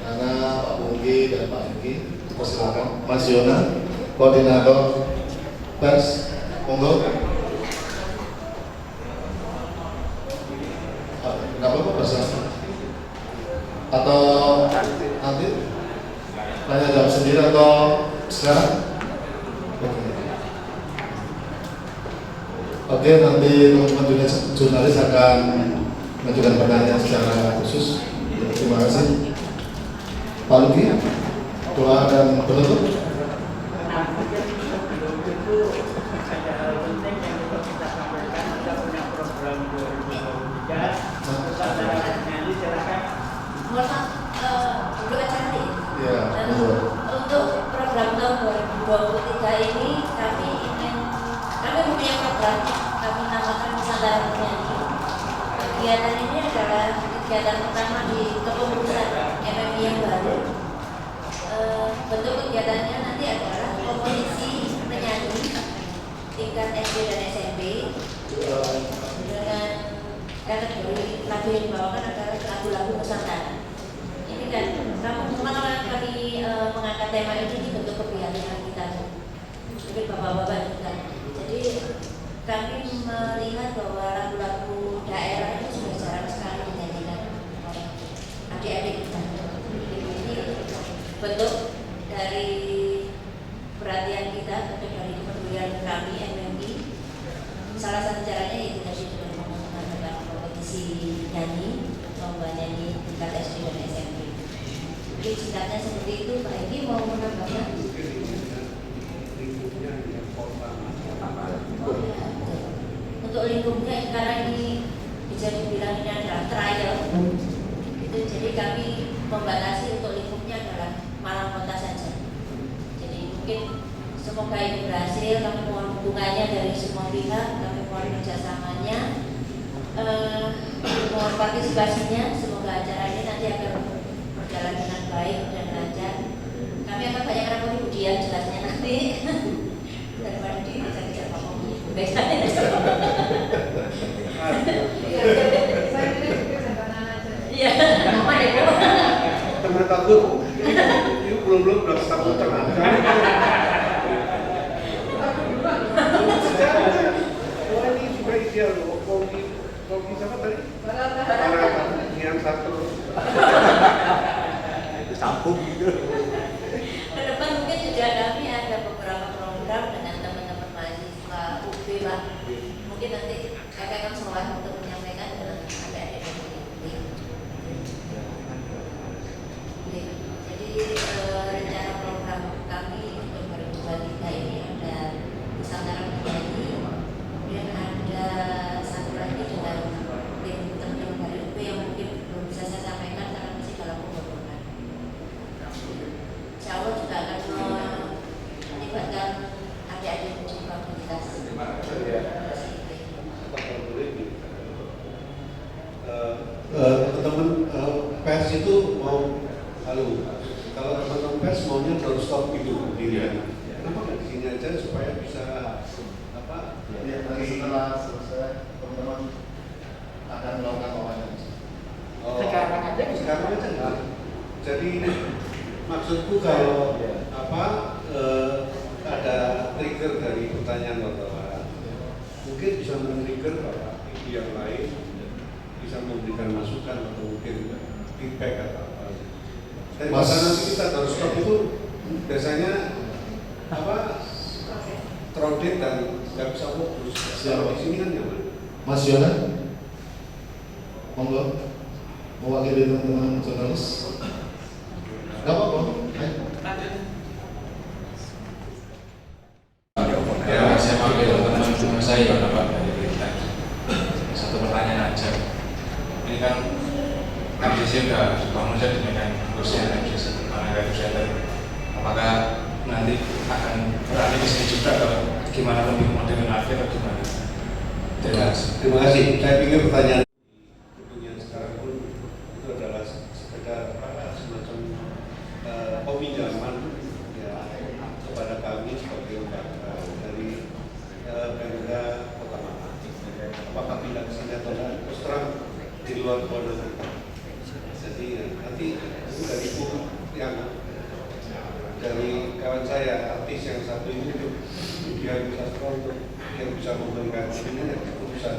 Nana, Pak Pungki, dan Pak Eki. Silakan, Mas Yona, koordinator pers, monggo. Kenapa kok bersama? Atau nanti tanya jawab sendiri atau sekarang? Oke, nanti teman-teman jurnalis akan mengajukan pertanyaan secara khusus. Terima kasih. Pak Luki, doa dan penutup. Dulu acara ini. Ya, Untuk program tahun 2023 ini kami mempunyai program kami namakan Nusantara Bernyanyi. Kegiatan ini adalah kegiatan pertama di kepengurusan MMI yang baru. Bentuk kegiatannya nanti adalah kompetisi menyanyi tingkat SD dan SMP dengan kategori lagu yang dibawakan adalah lagu-lagu Nusantara. Ini kan kenapa kami mengangkat tema ini bentuk keprihatinan kita, mungkin bapak-bapak juga. Jadi kami melihat bahwa lagu-lagu daerah itu sudah jarang sekali dinyanyikan oleh adik-adik kita. Ini bentuk dari perhatian kita, bentuk dari kepedulian kami MMI. Salah satu caranya yaitu tadi dengan mengadakan kompetisi nyanyi, lomba nyanyi tingkat SD dan SMP. Jadi singkatnya seperti itu. Pak Egi mau menambahkan? Untuk lingkupnya karena ini bisa dibilang ini adalah trial, itu jadi kami membatasi untuk lingkupnya adalah Malang Kota saja. Jadi mungkin semoga ini berhasil. Kami mohon dukungannya dari semua pihak, kami mohon kerjasamanya, mohon partisipasinya. Semoga acara ini nanti akan berjalan dengan baik dan lancar. Kami akan banyak rapor ujian jelasnya nanti daripada dikejar-kejar ngomong. Iya, apa ya Bu? Teman takut, ini belum udah setahun tengah. Wah ini juga ideal loh. Kopi siapa tadi? Barata. Yang satu. Sambung gitu. Ke depan mungkin juga kami ada beberapa program dengan teman-teman mahasiswa UB Pak. Mungkin nanti kami akan sekolah untuk menyampaikan dengan adik-adik ini. Jadi rencana program kami untuk 2023 ini ada Nusantara Menyanyi, kemudian ada satu lagi dengan tim teman-teman dari UB yang mungkin belum bisa saya sampaikan karena masih dalam pembangunan. Insya Allah juga akan melibatkan adik-adik disabilitas. Teman-teman pers itu mau kalau teman-teman pers maunya doorstop gitu dirinya. Kenapa nggak di sini aja supaya bisa apa? Ya, nanti setelah selesai teman-teman akan melakukan wawancara. Sekarang aja enggak. Jadi maksudku kalau apa ada trigger dari pertanyaan wartawan, mungkin bisa men-trigger ibu yang lain bisa memberikan masukan atau mungkin feedback atau apa. Dan pada nanti kita harus stop itu biasanya apa crowded dan nggak bisa fokus. Kalau di sini kan nyaman. Mas Yona, monggo mewakili teman-teman jurnalis. Gak apa-apa. Ya, saya panggil teman-teman saya Pak dari berita. Satu pertanyaan aja. Ini kan MCC sudah bangun saja dengan kursian MCC, Manager Center. Apakah nanti akan beralih ke sini juga atau gimana, lebih modern lagi atau gimana? Terima kasih. Saya pikir pertanyaan yang sekarang pun itu adalah sekedar semacam peminjaman ya kepada kami sebagai lembaga dari Pemda Kota Malang. Apakah pindah ke sini atau tidak? Terus terang di luar border. Jadi nanti itu dari buku yang dari kawan saya artis yang satu ini dia bisa untuk yang bisa memberikan ini yang keputusan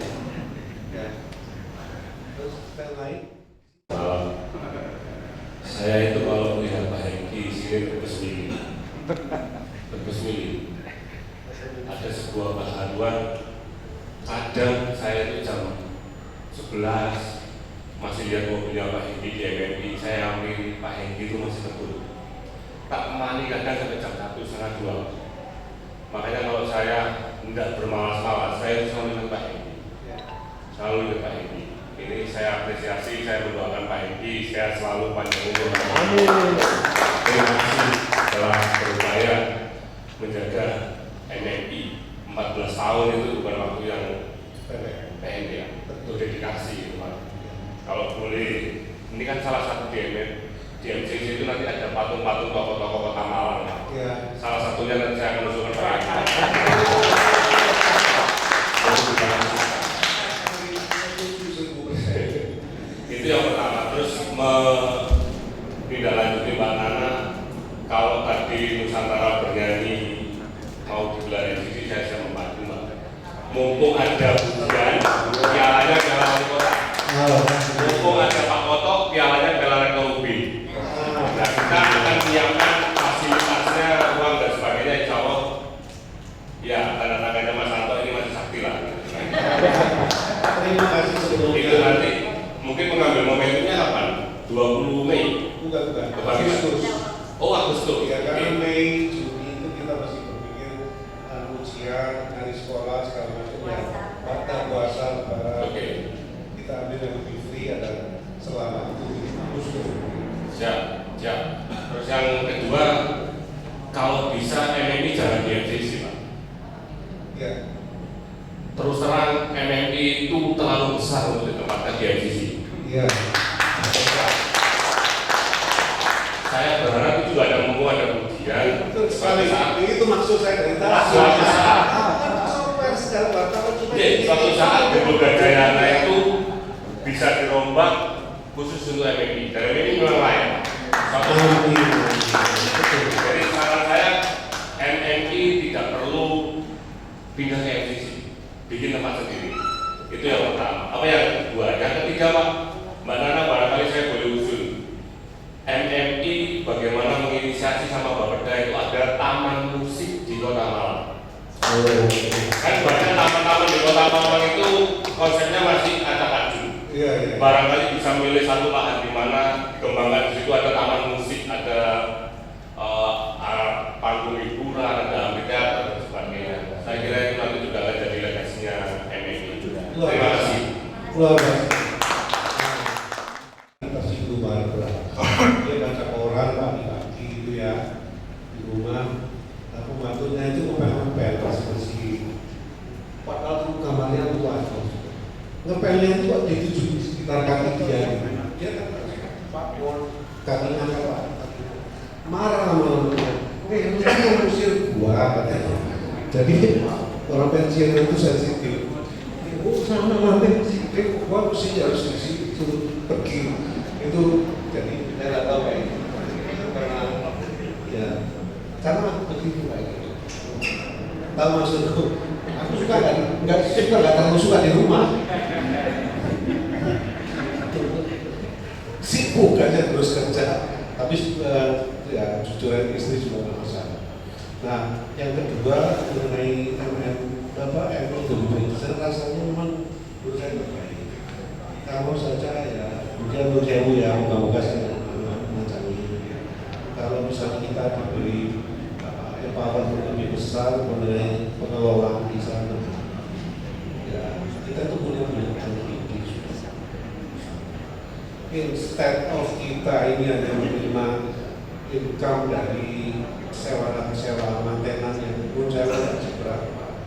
ya. Terus yang lain saya itu kalau melihat Pak Hengki sini berkesmili ada sebuah keharuan. Kadang saya itu jam 11 masih lihat mobilnya Pak Hengki di MMI, saya ambil Pak Hengki itu masih tegur. Tak kemani kadang sampai jam 1, setengah 2. Makanya kalau saya tidak bermalas-malas, saya itu selalu ingat Pak Hengki. Selalu ingat Pak Hengki. Ini saya apresiasi, saya mendoakan Pak Hengki, saya selalu panjang umur. Terima kasih telah berupaya menjaga MMI. 14 tahun itu bukan waktu yang pendek ya, untuk dedikasi itu Pak. kalau boleh, ini kan salah satu di MCC itu nanti ada patung-patung tokoh-tokoh Kota Malang. Ya. Salah satunya nanti saya akan usulkan Pak. Itu yang pertama. Terus menindaklanjuti Mbak Nana, kalau tadi Nusantara bernyanyi mau digelar di sini, saya siap membantu Mbak. Mumpung ada hujan, pialanya piala wali kota. Mumpung ada Pak Koto, pialanya piala rektor UB. Nah, kita akan menyiapkan fasilitasnya, ruang dan sebagainya, insya Allah. Ya, tanda tangannya Mas Santo ini masih sakti lah. Terima kasih sebelumnya. Itu nanti mungkin mengambil momentumnya kapan? 20 Mei? Bukan. Agustus. Oh, Agustus. Ya, karena Mei, Juni itu kita masih berpikir ujian, hari sekolah, segala macam ya. Waktu puasa, Oke. kita ambil yang lebih free ada selama itu Agustus. Siap. Terus yang kedua, kalau bisa MMI jangan di MCC, Pak. Ya. Terus terang MMI itu terlalu besar untuk ditempatkan di MCC. Iya. Saya berharap itu juga ada mumpung ada ujian. Betul sekali. Itu maksud saya dari tadi. Suatu saat gedung Gajayana itu bisa dirombak khusus untuk MMI. Dan MMI memang lain. Jadi saran saya, MMI tidak perlu pindah ke MCC, bikin tempat sendiri. Itu yang pertama. Apa yang kedua? Yang ketiga, Pak, Mbak Nana, barangkali saya boleh usul. MMI bagaimana menginisiasi sama Bapeda itu ada taman musik di Kota Malang. Kan banyak taman-taman di Kota Malang itu konsepnya masih acak-acak. Iya. Barangkali bisa milih satu lahan di mana dikembangkan. Di situ ada taman musik, ada panggung hiburan, ada teater dan sebagainya. Saya kira itu nanti juga akan jadi legasinya MMI. Terima kasih. Luar biasa. Kita singgung barang. Dia baca koran pagi-pagi itu ya di rumah. Aku bantunya itu ngepel-ngepel bersih. Padahal tuh kamarnya luas. Ngepelnya itu kok di sekitar kaki dia. Dia kan kakinya apa? Marah sama lu kan ngusir gua katanya. Jadi orang pensiun itu sensitif. Sama nanti sensitif, gua mesti harus di situ pergi. Itu jadi saya nggak tahu kayak itu karena ya karena begitu kayak gitu. Tahu maksudku? Aku suka nggak terlalu suka di rumah. Sibuk aja terus kerja, tapi ya jujur istri juga nggak masalah. Nah, yang kedua mengenai MMI itu rasanya memang menurut saya terbaik. Kalau saja ya menurut ya moga-moga saya macam ini. Kalau misalnya kita diberi empower lebih besar mengenai pengelolaan di sana, ya kita tuh punya tinggi. Instead of kita ini hanya menerima income dari sewa mantenan yang pun saya tidak seberapa,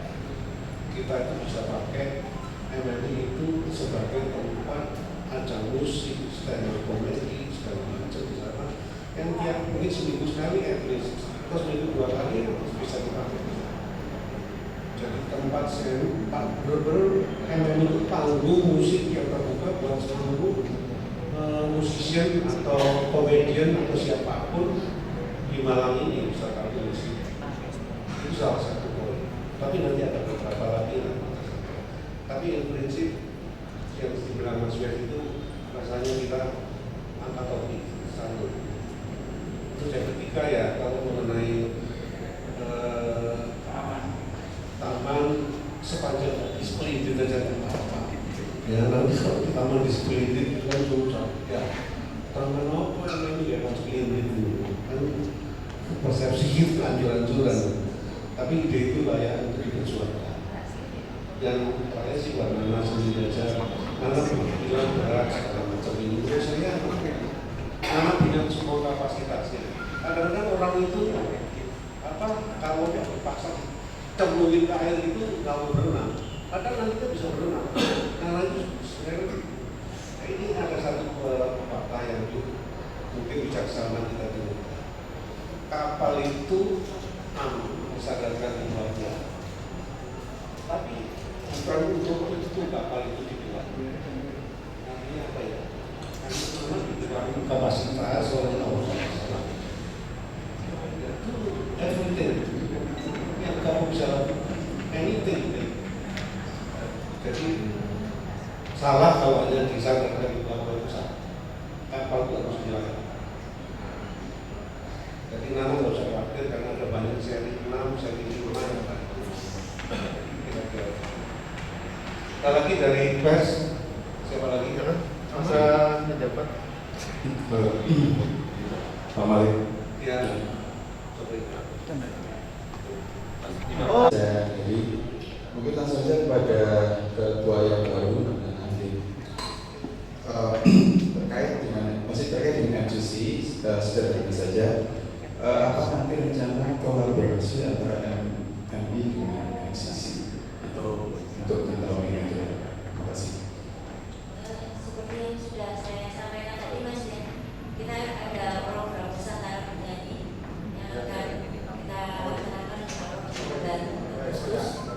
kita itu bisa pakai MMI itu sebagai tempat ajang musik, stand up comedy, segala macam di sana yang tiap mungkin seminggu sekali at least atau seminggu 2 kali bisa dipakai. Jadi tempat bener-bener MMI itu panggung musik yang terbuka buat seluruh musician atau komedian atau siapapun di Malang ini bisa tampil di sini. Itu salah satu poin. Tapi nanti ada beberapa lagi lah. Tapi yang prinsip yang dibilang Mas Wes itu rasanya kita angkat topik satu. Terus yang ketiga ya kalau mengenai taman sepanjang display itu saja apa? Ya nanti kalau taman display itu kan susah. Ya taman apa yang ini ya display itu kan persepsi itu anjur-anjuran. Tapi ide itu layak untuk diperjuangkan. Yang saya sih warna sendiri aja karena bilang berat segala macam ini. Menurut saya anak punya semua kapasitasnya. Kadang-kadang orang itu kalau dipaksa cemplungin ke air itu nggak mau berenang. Padahal nanti kita bisa berenang. Karena itu sebenarnya ini ada beberapa fakta yang mungkin bijaksana kita dengar. Kapal itu mensadarkan umatnya, tapi bukan untuk itu kapal itu dibuat. Artinya apa ya? Karena memang dibuat kapasitas oleh Allah. Everything yang kamu bisa lakukan, anything. Jadi salah kalau hanya disadarkan bahwa itu salah. Kapal itu harus dilakukan. Jadi Nana nggak usah khawatir karena ada banyak seri 6, seri 5 yang tadi. Kira-kira. Kita lagi dari pers. Siapa lagi? Masa pejabat. Pak Malik. Ya. Jadi mungkin langsung saja kepada ketua yang baru nanti terkait dengan MCC sederhana saja. Apa nanti rencana kolaborasi antara MI dengan MCC untuk di tahun ini? Terima kasih. Seperti yang sudah saya sampaikan tadi Mas ya, kita ada program Nusantara Bernyanyi yang akan kita laksanakan di bulan Agustus.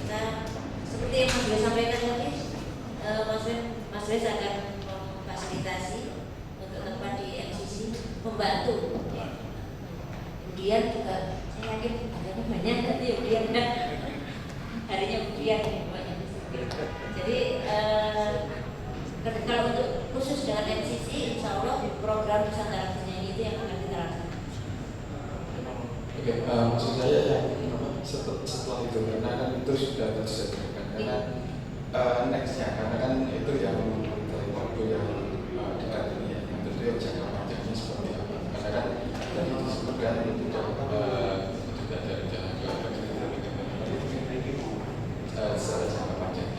Kita seperti yang Mas Wes sampaikan tadi, Mas Wes akan memfasilitasi untuk tempat di MCC, membantu. Kemudian juga saya yakin adanya banyak nanti ya harinya kemudian banyak. Jadi kalau untuk khusus dengan MCC, insya Allah program Nusantara Bernyanyi itu yang akan kita laksanakan. Oke, maksud saya yang setelah itu karena kan itu sudah tersedia karena nextnya karena kan itu yang dari waktu yang dekat ini ya, yang tentu yang jangka panjangnya seperti apa karena kan tadi disebutkan tidak dari jangka secara jangka panjang.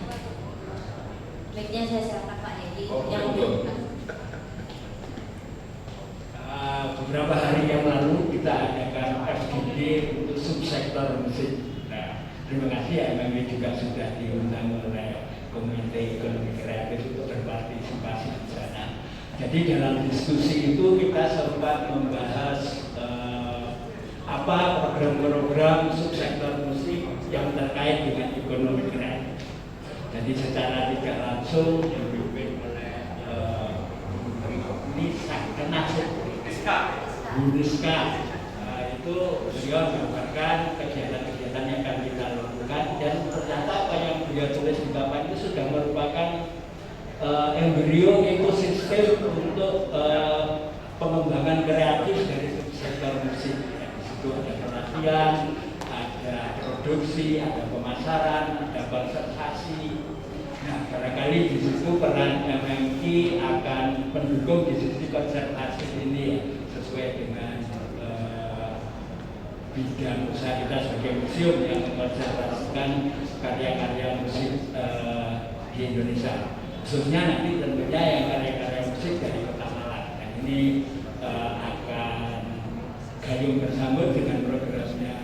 Baiknya saya serahkan Pak Yedi yang beberapa hari yang lalu kita adakan FGD untuk subsektor musik. Nah, terima kasih ya, kami juga sudah diundang oleh Komite Ekonomi Kreatif untuk berpartisipasi di sana. Jadi dalam diskusi itu kita sempat membahas apa program-program subsektor musik yang terkait dengan ekonomi kreatif. Jadi secara tidak langsung dipimpin oleh Buniska, itu beliau menggambarkan kegiatan-kegiatan yang akan kita lakukan dan ternyata apa yang beliau tulis di papan itu sudah merupakan embrio ekosistem untuk pengembangan kreatif dari sektor musik. Di situ ada pelatihan, ada produksi, ada pemasaran, ada konservasi. Nah, barangkali di situ peran MMI akan mendukung di sisi konservasi ini ya, sesuai dengan bidang usaha kita sebagai museum yang mengkonservasikan karya-karya musik di Indonesia. Khususnya nanti tentunya yang karya-karya musik dari Kota Malang. Dan ini akan gayung bersambut dengan programnya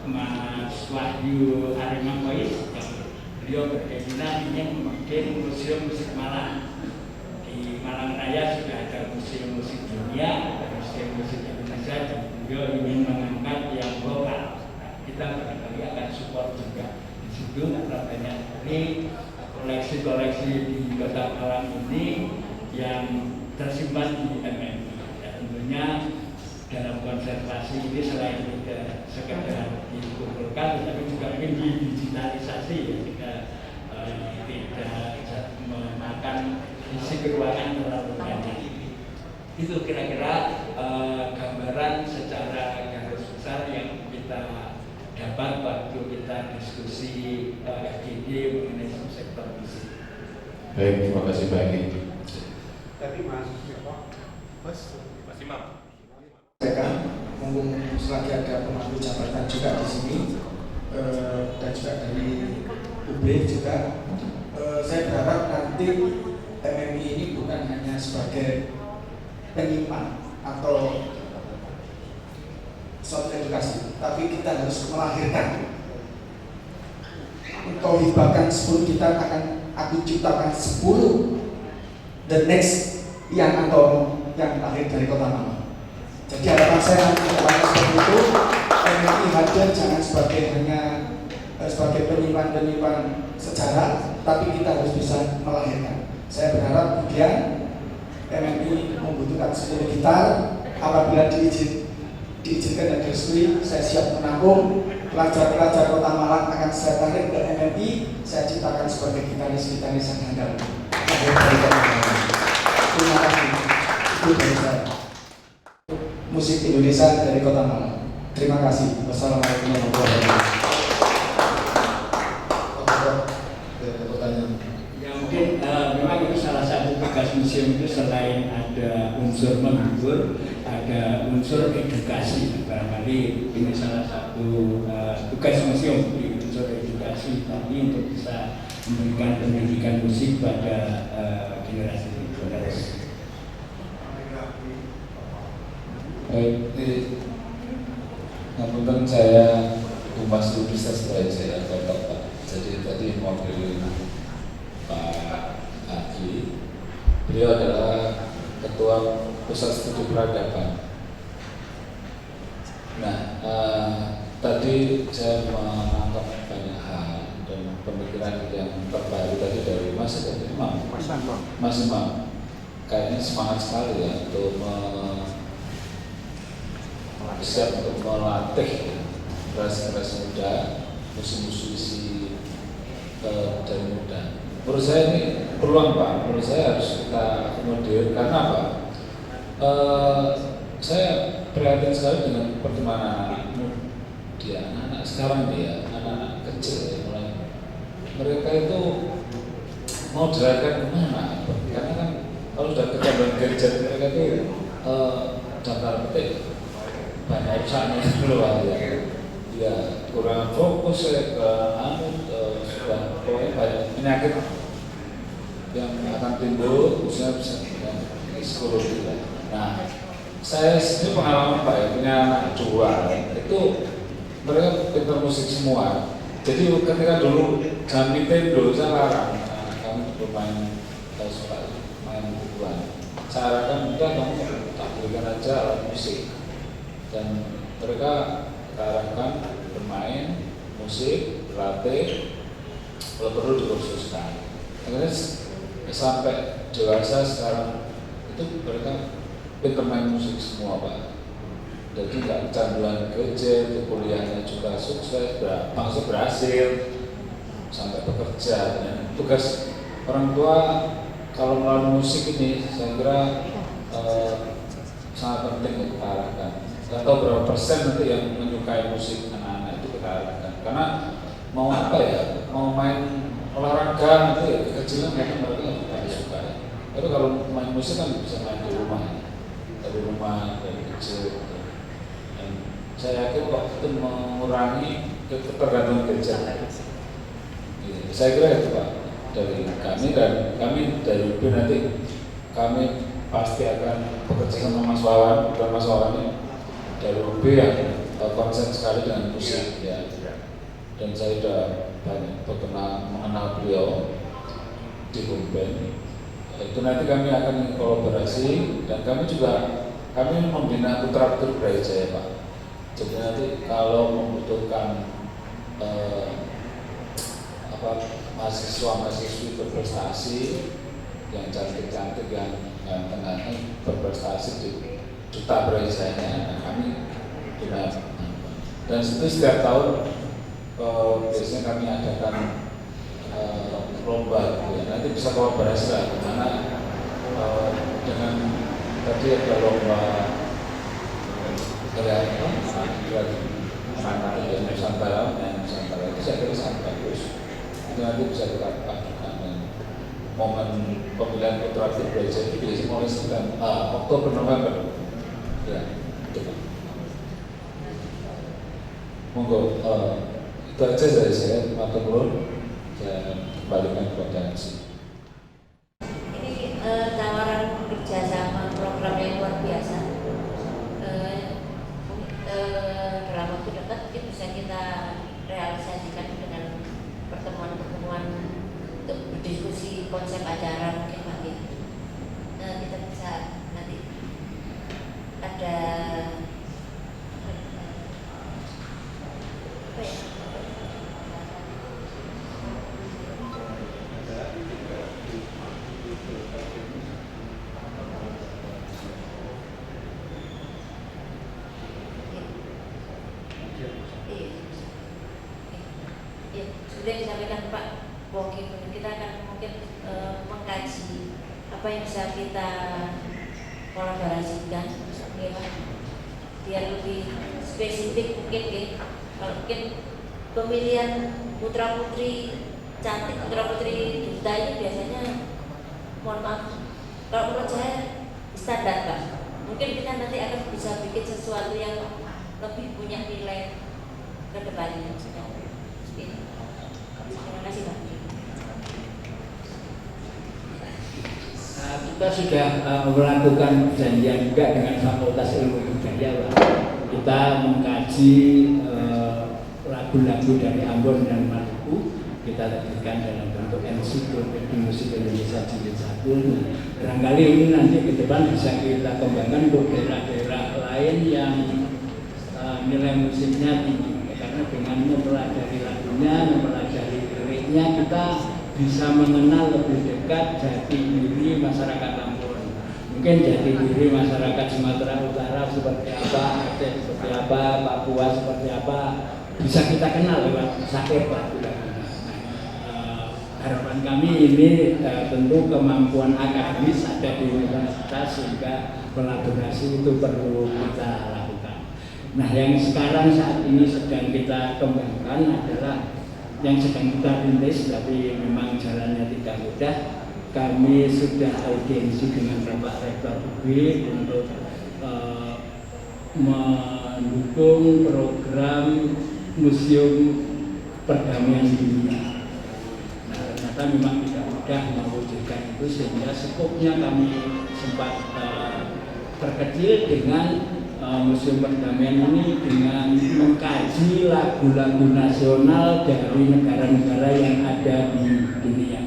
Mas Wahyu Arimakois. Beliau berkeinginan ingin membuat museum musik Malang. Di Malang Raya sudah ada museum musik dunia, ada museum musik Indonesia, dan beliau ingin mengangkat yang lokal. Nah, kita barangkali akan support juga di situ karena banyak ini koleksi-koleksi di Kota Malang ini yang tersimpan di MMI. Ya, tentunya dalam konservasi ini selain tidak sekedar dikumpulkan, tapi juga ingin didigitalisasi ya, jika tidak memakan isi ruangan terlalu banyak. Itu kira-kira gambaran secara garis besar yang kita dapat waktu kita diskusi FGD mengenai sektor musik. Baik, terima kasih Pak Egi. Tadi Mas Imam. Mumpung selagi ada pemandu jabatan juga di sini dan juga dari UB juga, saya berharap nanti MMI ini bukan hanya sebagai penyimpan atau suatu edukasi, tapi kita harus melahirkan. Untuk hibahkan 10 kita aku ciptakan 10 the next yang lahir dari Kota Malang. Jadi harapan saya harapan seperti itu, MMI hadir jangan sebagai penyimpan sejarah, tapi kita harus bisa melahirkan. Saya berharap kemudian MMI membutuhkan 10 gitar. Apabila diizinkan dan direstui, saya siap menampung. Pelajar-pelajar Kota Malang akan saya tarik ke MMI. Saya ciptakan sebagai gitaris-gitaris yang handal. Terima kasih. Itu dari saya. Musik Indonesia dari Kota Malang. Terima kasih. Wassalamualaikum warahmatullahi wabarakatuh. Ya mungkin memang itu salah satu tugas museum itu selain ada unsur menghibur, ada unsur edukasi. Barangkali ini salah satu tugas museum, unsur edukasi tadi untuk bisa memberikan pendidikan musik pada generasi penerus. Baik, ngapunten saya Humas Universitas Brawijaya Bapak Pak. Jadi tadi mewakili Pak Aki, beliau adalah Ketua Pusat Studi Peradaban. Nah, tadi saya menangkap banyak hal dan pemikiran yang terbaru tadi dari Mas Imam. Kayaknya semangat sekali ya untuk siap untuk melatih generasi muda, musisi dari muda. Menurut saya ini peluang Pak, menurut saya harus kita akomodir karena apa? Saya prihatin sekali dengan perkembangan anak muda, anak sekarang dia, anak kecil mulai mereka itu mau diarahkan kemana? Karena kan kalau sudah kecanduan gadget mereka itu daftar petik banyak rusaknya keluar ya kurang fokus ya ke sudah pokoknya banyak penyakit yang akan timbul khususnya bisa dengan psikologi. Nah, saya sendiri pengalaman Pak ya, punya anak 2 itu mereka pintar musik semua. Jadi ketika dulu jam Nintendo saya larang, kami bermain suka main bukuan. Saya arahkan udah kamu tak berikan aja alat musik. Dan mereka arahkan bermain musik, berlatih, kalau perlu dikursuskan. Akhirnya sampai dewasa sekarang itu mereka pintar main musik semua Pak. Jadi nggak kecanduan gadget, kuliahnya juga sukses, langsung berhasil sampai bekerja. Dan tugas orang tua kalau melalui musik ini saya kira sangat penting untuk arahkan. Gak tahu berapa persen nanti yang menyukai musik anak-anak itu kita arahkan. Karena mau apa ya, mau main olahraga nanti ya kekecilan mereka tidak suka. Tapi kalau main musik kan bisa main di rumah, dari kecil. Dan saya yakin kok itu mengurangi ketergantungan gadget. Saya kira itu Pak dari kami dan kami dari UB nanti kami pasti akan bekerja sama Mas Wawan dan Mas Wawan ini dari UB yang konsen sekali dengan musik ya. Dan saya sudah banyak mengenal beliau di Bumben. Itu nanti kami akan kolaborasi dan kami membina Putra Putri Brawijaya Pak. Jadi nanti kalau membutuhkan mahasiswa-mahasiswi berprestasi yang cantik-cantik yang ganteng-ganteng berprestasi di Duta Brawijaya, kami bina. Dan itu setiap tahun biasanya kami adakan lomba gitu ya. Nanti bisa kolaborasi lah karena dengan tadi ada lomba Nusantara itu saya kira sangat bagus. Itu nanti bisa kita padukan dengan momen pemilihan Putra Putri Brawijaya itu biasanya mulai Oktober November ya itu Pak. Monggo itu aja dari saya, matur nuwun. Saya kembalikan kepada MC. Ini tawaran kerjasama program yang luar biasa. Dalam waktu dekat mungkin bisa kita realisasikan dengan pertemuan-pertemuan untuk berdiskusi konsep acara mungkin Pak ya. Kita bisa nanti ada apa ya? Sudah disampaikan Pak Woki, kita akan mungkin mengkaji apa yang bisa kita kolaborasikan ya Pak, biar lebih spesifik mungkin ya. Kalau mungkin pemilihan putra putri cantik, putra putri duta ini biasanya, mohon maaf, kalau menurut saya standar Pak. Mungkin kita nanti akan bisa bikin sesuatu yang lebih punya nilai ke depannya. Terima kasih Pak. Kita sudah melakukan perjanjian juga dengan Fakultas Ilmu Budaya, Pak. Kita mengkaji lagu-lagu dari Ambon dan Maluku, kita terbitkan dalam bentuk ensiklopedia musik Indonesia jilid 1. Barangkali ini nanti ke depan bisa kita kembangkan untuk daerah-daerah lain yang nilai musiknya tinggi, karena dengan mempelajari lagunya, mempelajari liriknya, kita bisa mengenal lebih dekat jati diri masyarakat Ambon. Mungkin jati diri masyarakat Sumatera Utara seperti apa, Aceh seperti apa, Papua seperti apa, bisa kita kenal lewat syair lagu-lagunya. Harapan kami ini tentu kemampuan akademis ada di universitas, sehingga kolaborasi itu perlu kita lakukan. Nah, yang sekarang saat ini sedang kita kembangkan adalah yang sedang kita rintis, tapi memang jalannya tidak mudah. Kami sudah audiensi dengan Bapak Rektor UB untuk mendukung program Museum Perdamaian Dunia. Nah, ternyata memang tidak mudah mewujudkan itu, sehingga skopnya kami sempat perkecil dengan Museum Perdamaian ini, dengan mengkaji lagu-lagu nasional dari negara-negara yang ada di dunia.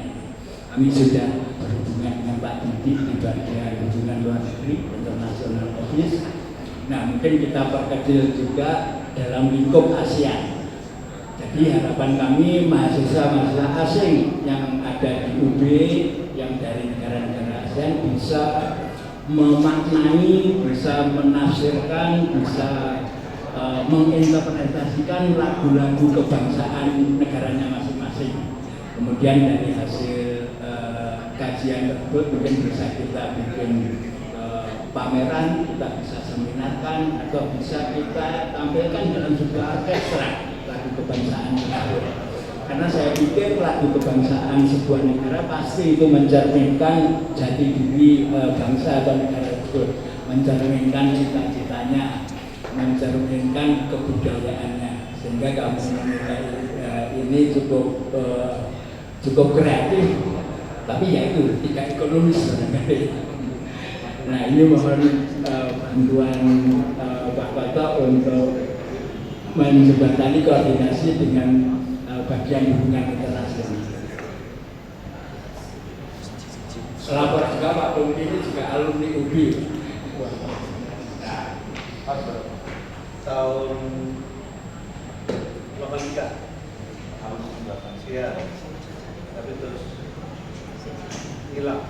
Kami sudah berhubungan dengan Pak Didi di bagian hubungan luar negeri, International Office. Nah, mungkin kita perkecil juga dalam lingkup ASEAN. Jadi harapan kami mahasiswa-mahasiswa asing yang ada di UB, yang dari negara-negara ASEAN bisa memaknai, bisa menafsirkan, bisa menginterpretasikan lagu-lagu kebangsaan negaranya masing-masing. Kemudian dari hasil kajian tersebut mungkin bisa kita bikin pameran, kita bisa seminarkan, atau bisa kita tampilkan dalam sebuah orkestra lagu kebangsaan tersebut. Karena saya pikir lagu kebangsaan sebuah negara pasti itu mencerminkan jati diri bangsa atau negara tersebut, mencerminkan cita-citanya, mencerminkan kebudayaannya, sehingga kami menilai ini cukup kreatif, tapi ya itu tidak ekonomis barangkali. Nah, ini mohon bantuan Pak Bapak untuk menjembatani koordinasi dengan bagian hubungan internasional. Lapor juga Pak Pungki ini juga alumni UB. Tahun 83. Iya. Tapi terus hilang.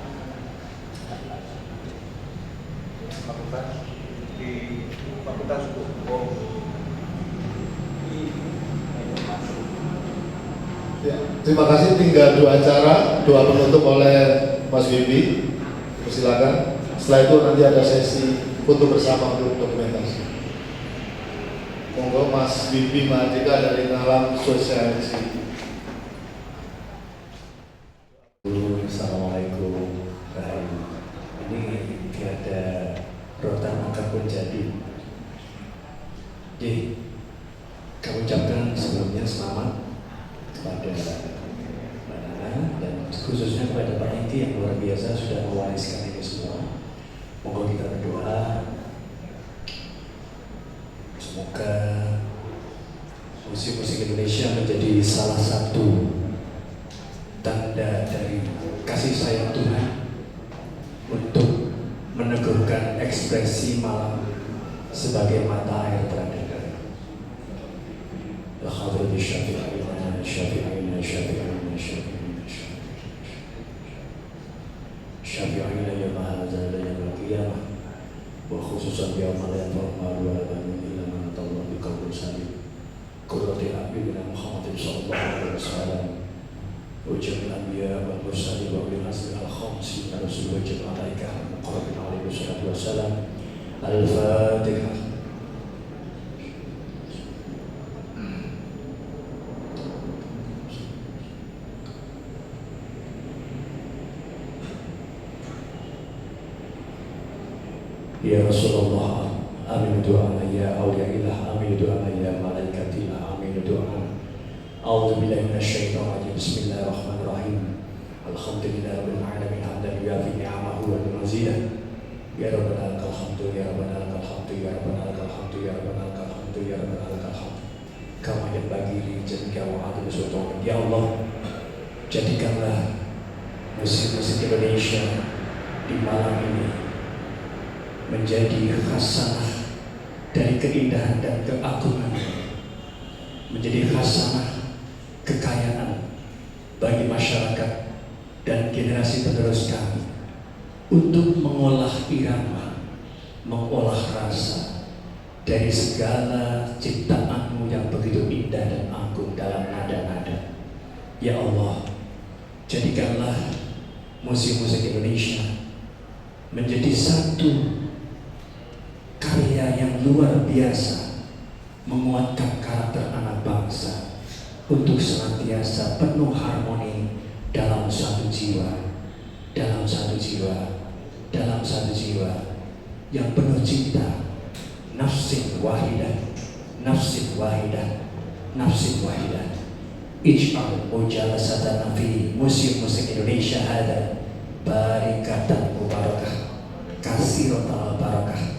Fakultas di Fakultas Hukum. Ya, terima kasih. Tinggal dua acara, doa penutup oleh Mas Wibi. Silakan. Setelah itu nanti ada sesi foto bersama untuk dokumentasi. Monggo Mas Wibi Mahardika dari Nalam Sosialisasi. Assalamualaikum. Ini tiada rotan angkat pun jadi. Jadi, kami ucapkan sebelumnya selamat kepada Mbak Nana dan khususnya kepada Pak Edi yang luar biasa sudah mewariskan ini semua. Moga kita berdoa semoga musik-musik Indonesia menjadi salah satu tanda meneguhkan ekspresi Malang sebagai mata air peradaban. Al-Hadrati Syafi'ina, Syafi'ina, Syafi'ina, Syafi'ina, Syafi'ina ya mahadzal yaumil qiyamah wa khususan yaumil yanfa'u wa banun illa man atallaha biqalbin salim. Qurrati a'yunina Muhammadin sallallahu alaihi wasallam wa jami'il anbiya wal mursalin wa ulil azmi al-khamsin rasul wa jami'il malaikah muqarrabin alaihi wassalatu wassalam. Al-Fatihah. Ya Rasulullah, amin doa ya awliya ilah, amin doa ya malaikatillah, amin doa. A'udzu billahi minasyaitonir rajim. Bismillahirrahmanirrahim. Alhamdulillahi rabbil alamin hamdan yuwafi ni'amahu wa yumazidah. Ya Rabbana lakal hamdu, ya Rabbana lakal hamdu, ya Rabbana lakal hamdu, ya Rabbana lakal hamdu, ya Rabbana lakal hamdu. Kama yanbaghi li jadika wa adil sultanik. Ya Allah, jadikanlah musik-musik Indonesia di malam ini menjadi khasanah dari keindahan dan keagungan, menjadi khasanah kekayaan bagi masyarakat dan generasi penerus kami untuk mengolah irama, mengolah rasa dari segala ciptaanmu yang begitu indah dan agung dalam nada-nada. Ya Allah, jadikanlah musik-musik Indonesia menjadi satu karya yang luar biasa, menguatkan karakter anak bangsa untuk senantiasa penuh harmoni dalam satu jiwa, dalam satu jiwa, dalam satu jiwa yang penuh cinta. Nafsin wahidah, nafsin wahidah, nafsin wahidah. Ij'al mujalasatana fi museum musik Indonesia hada barikatan mubarakah, kasiratal barakah,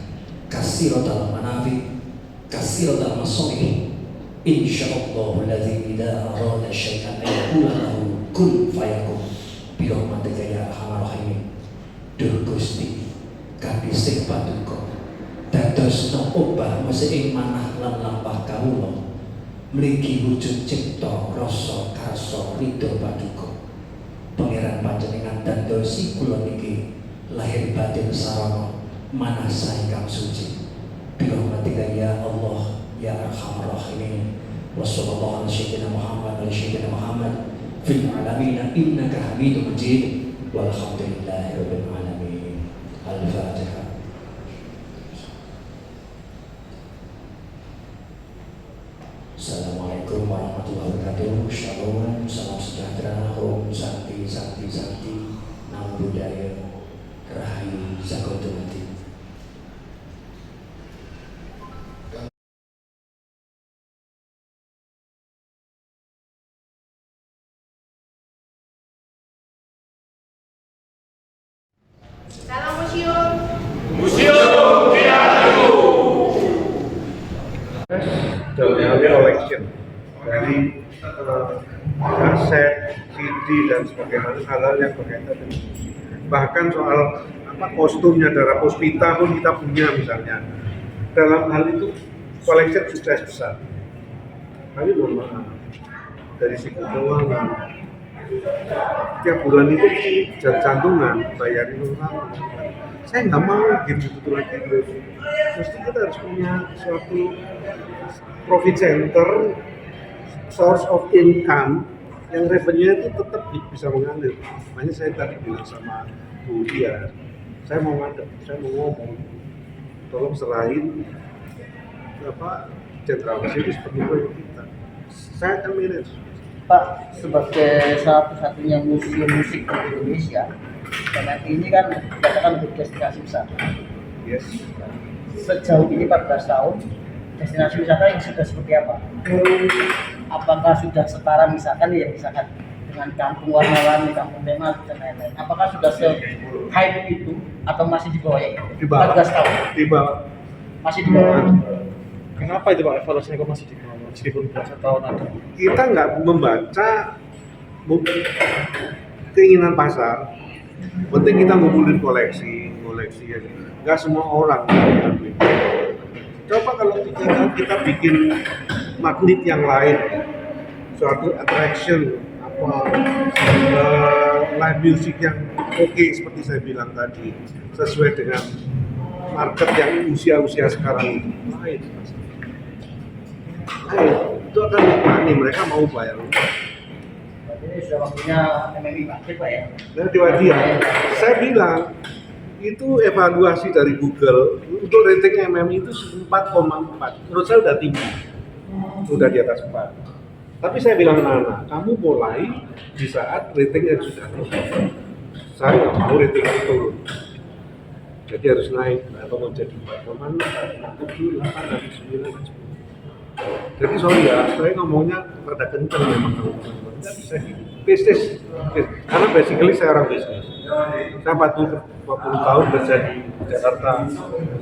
kasiratal manafi, kasiratal masolih. Insyaallah alladzi idza arada syai'an yaqulu lahu kun fayakun bi rahmatika ya arhamar rahimin. Duh Gusti, kami sing paduka dadosna obah mesih manah lan lampah kawula mligi wujud cipta rasa karsa ridho paduka. Pangeran panjenengan dadosi kula niki lahir batin sarana manah ingkang suci. Birahmatika ya Allah ya arhamar rahimin. Wassallallahu ala sayyidina Muhammad wa sayyidina Muhammad fil alamin innaka Hamidum Majid walhamdulillahi rabbil alamin. Al-Fatihah. Assalamualaikum warahmatullahi wabarakatuh. Shalom, salam sejahtera, Om Santi, Santi, Santi, Namo Buddhaya, Rahayu Sakotumati. Salam museum. Museum Tirtayu. Dalam collection dari kaset, CD dan sebagainya, hal-hal yang berkaitan dengan bahkan soal kostumnya darah Puspita pun kita punya misalnya. Dalam hal itu collection sukses besar. Kami mohon maaf dari segi keuangan tiap bulan itu jantungan bayarin orang. Saya nggak mau gitu lagi terus. Mesti kita harus punya suatu profit center, source of income yang revenue itu tetap bisa mengalir. Makanya saya tadi bilang sama Bu Dia, saya mau ngadep, saya mau ngomong, tolong serahin Jenderal Mesir seperti itu kita. Saya akan manage. Pak, sebagai satu-satunya museum musik di Indonesia, MMI ini kan dikatakan destinasi wisata. Yes. Sejauh ini 14 tahun, destinasi wisata yang sudah seperti apa? Apakah sudah setara misalkan dengan Kampung Warna-Warni, Kampung Tema dan lain-lain? Apakah sudah se-hype itu atau masih di bawah itu? Di bawah. 14 tahun. Di bawah. Masih di bawah. Kenapa itu Pak evaluasinya kok masih di bawah meskipun belasan tahun ada? Kita nggak membaca keinginan pasar. Penting kita ngumpulin koleksi, koleksi ya. Nggak semua orang lakuin. Coba kalau kita bikin magnet yang lain, suatu attraction live music yang oke seperti saya bilang tadi, sesuai dengan market yang usia sekarang lain. Itu akan nikmati, mereka mau bayar. Ini sudah waktunya MMI bangkit Pak ya? Nah, dia, saya bilang itu evaluasi dari Google untuk rating MMI itu 4,4. Menurut saya udah tinggi, udah di atas 4. Tapi saya bilang Nana, kamu mulai di saat ratingnya sudah tinggi. Saya nggak mau ratingnya turun. Jadi harus naik atau menjadi 4,6, 7, 8, dan 9. Jadi sorry ya, saya ngomongnya rada kencang memang teman-teman. Nggak bisa gitu. Bisnis, karena basically saya orang bisnis. Saya 40 tahun kerja di Jakarta.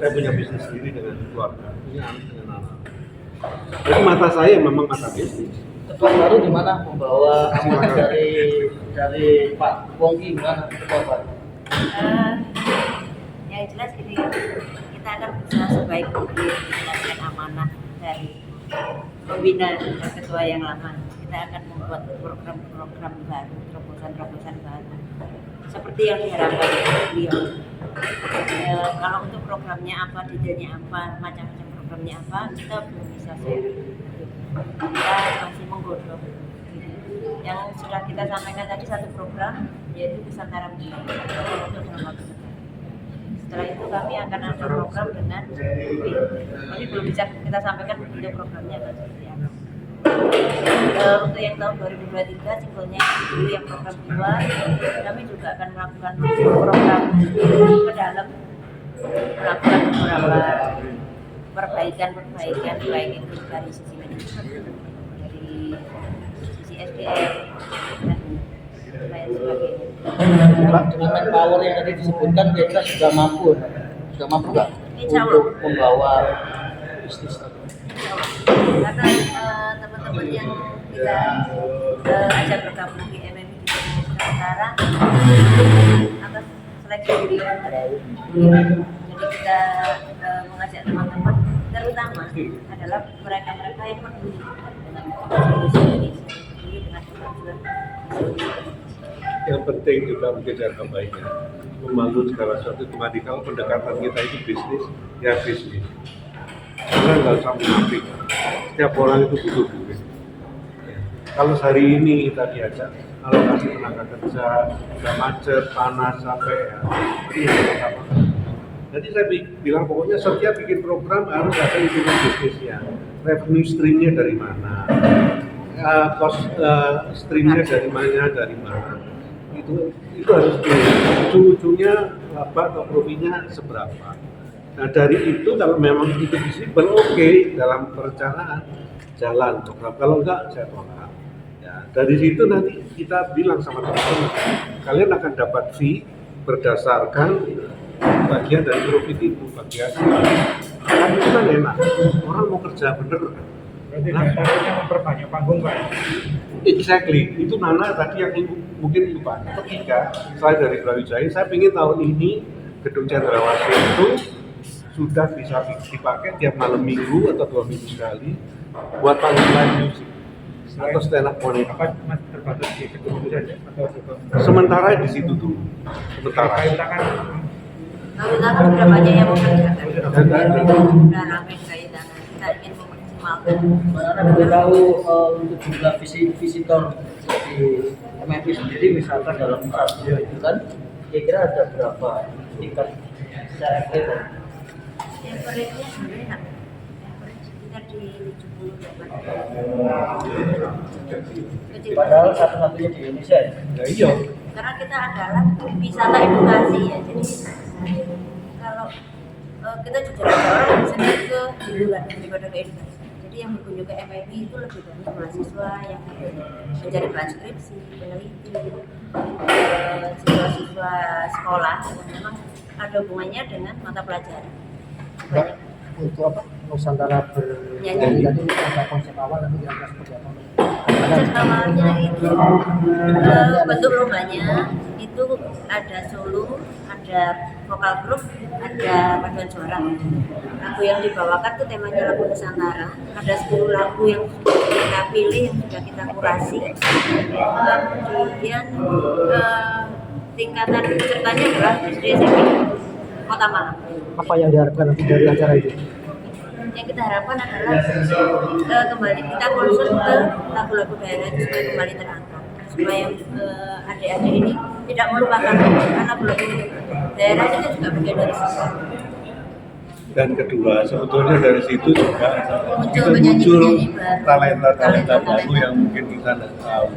Saya punya bisnis sendiri dengan keluarga, punya anak dengan anak. Jadi mata saya memang mata bisnis. Ketua baru gimana membawa amanah dari Pak Pongki gimana Ketua baru? Yang jelas gini, kita akan berusaha sebaik mungkin menjalankan amanah dari pembina dan ketua yang lama. Kita akan membuat program-program baru, terobosan-terobosan baru seperti yang diharapkan oleh beliau. Kalau untuk programnya apa, detailnya apa, macam-macam programnya apa, kita belum bisa share. Kita masih menggodok. Yang sudah kita sampaikan tadi satu program yaitu Nusantara Muda untuk dalam waktu dekat. Setelah itu kami akan ada program dengan tapi belum bisa kita sampaikan bentuk programnya akan seperti apa. Untuk yang tahun 2023 simpelnya dulu yang program 2, kami juga akan melakukan program ke dalam, melakukan beberapa perbaikan baik itu dari sisi manajemen, dari sisi SDM dan lain sebagainya. Dengan manpower yang tadi disebutkan kita sudah mampu nggak untuk membawa bisnis tadi? Karena teman-teman yang kita ajak bergabung di MMI sekarang atas seleksi beliau. Jadi kita mengajak teman-teman, terutama adalah mereka-mereka yang peduli dengan solusi Indonesia, peduli dengan kemajuan Indonesia. Yang penting juga mungkin jangka baiknya membangun segala sesuatu kembali. Kalau pendekatan kita itu bisnis, ya bisnis. Karena nggak usah munafik. Setiap orang itu butuh duit. Kalau hari ini kita diajak alokasi tenaga kerja, udah macet, panas, sampai ya, ini sama. Jadi saya bilang pokoknya setiap bikin program harus ada hitungan bisnisnya, revenue streamnya dari mana, cost streamnya dari mana. Itu harus ujung-ujungnya laba atau profitnya seberapa. Nah dari itu kalau memang itu visible oke, dalam perencanaan jalan program, kalau enggak saya tolak. Ya, dari situ nanti kita bilang sama teman-teman, kalian akan dapat fee berdasarkan bagian dari profit itu, bagian kan itu kan enak, orang mau kerja bener kan. Berarti targetnya memperbanyak panggung Pak? Exactly, itu Nana tadi yang mungkin lupa. Ketika saya dari Brawijaya, saya ingin tahun ini Gedung Cendrawasih itu sudah bisa dipakai tiap malam minggu atau 2 minggu sekali buat panggung live music atau stand up comedy. Apa masih terbatas di gedung itu saja atau gedung? Sementara di situ dulu. Sementara. Kalau tangan sudah banyak yang mengerjakan, sudah ramai sekali tangan. Kita ingin memaksimalkan. Mana boleh tahu untuk jumlah visitor di MMI sendiri misalkan dalam radio itu kan kira-kira ada berapa tingkat secara level? Average-nya sebenarnya nggak, average sekitar di 70. Padahal satu-satunya di Indonesia ya? Ya iya. Karena kita adalah wisata edukasi ya, jadi kalau kita jujur aja orang bisa ke hiburan daripada ke edukasi. Jadi yang berkunjung ke MMI itu lebih banyak mahasiswa yang mencari bahan skripsi, peneliti, siswa-siswa sekolah yang memang ada hubungannya dengan mata pelajaran. Banyak. untuk apa Nusantara bernyanyi tadi ada konsep awal nanti kira-kira seperti apa? Konsep awalnya itu bentuk lombanya itu ada solo, ada vokal grup, ada paduan suara. Lagu yang dibawakan tuh temanya lagu Nusantara. Ada 10 lagu yang sudah kita pilih, yang sudah kita kurasi. Kemudian tingkatan pesertanya adalah SD SMP Kota Malang. Apa yang diharapkan nanti dari acara itu? Yang kita harapkan adalah kembali kita concern ke lagu-lagu daerah itu supaya kembali terangkat, supaya adik-adik ini tidak melupakan karena lagu-lagu daerah itu juga bagian dari sejarah. Dan kedua, sebetulnya dari situ juga muncul talenta-talenta baru yang mungkin kita tidak tahu.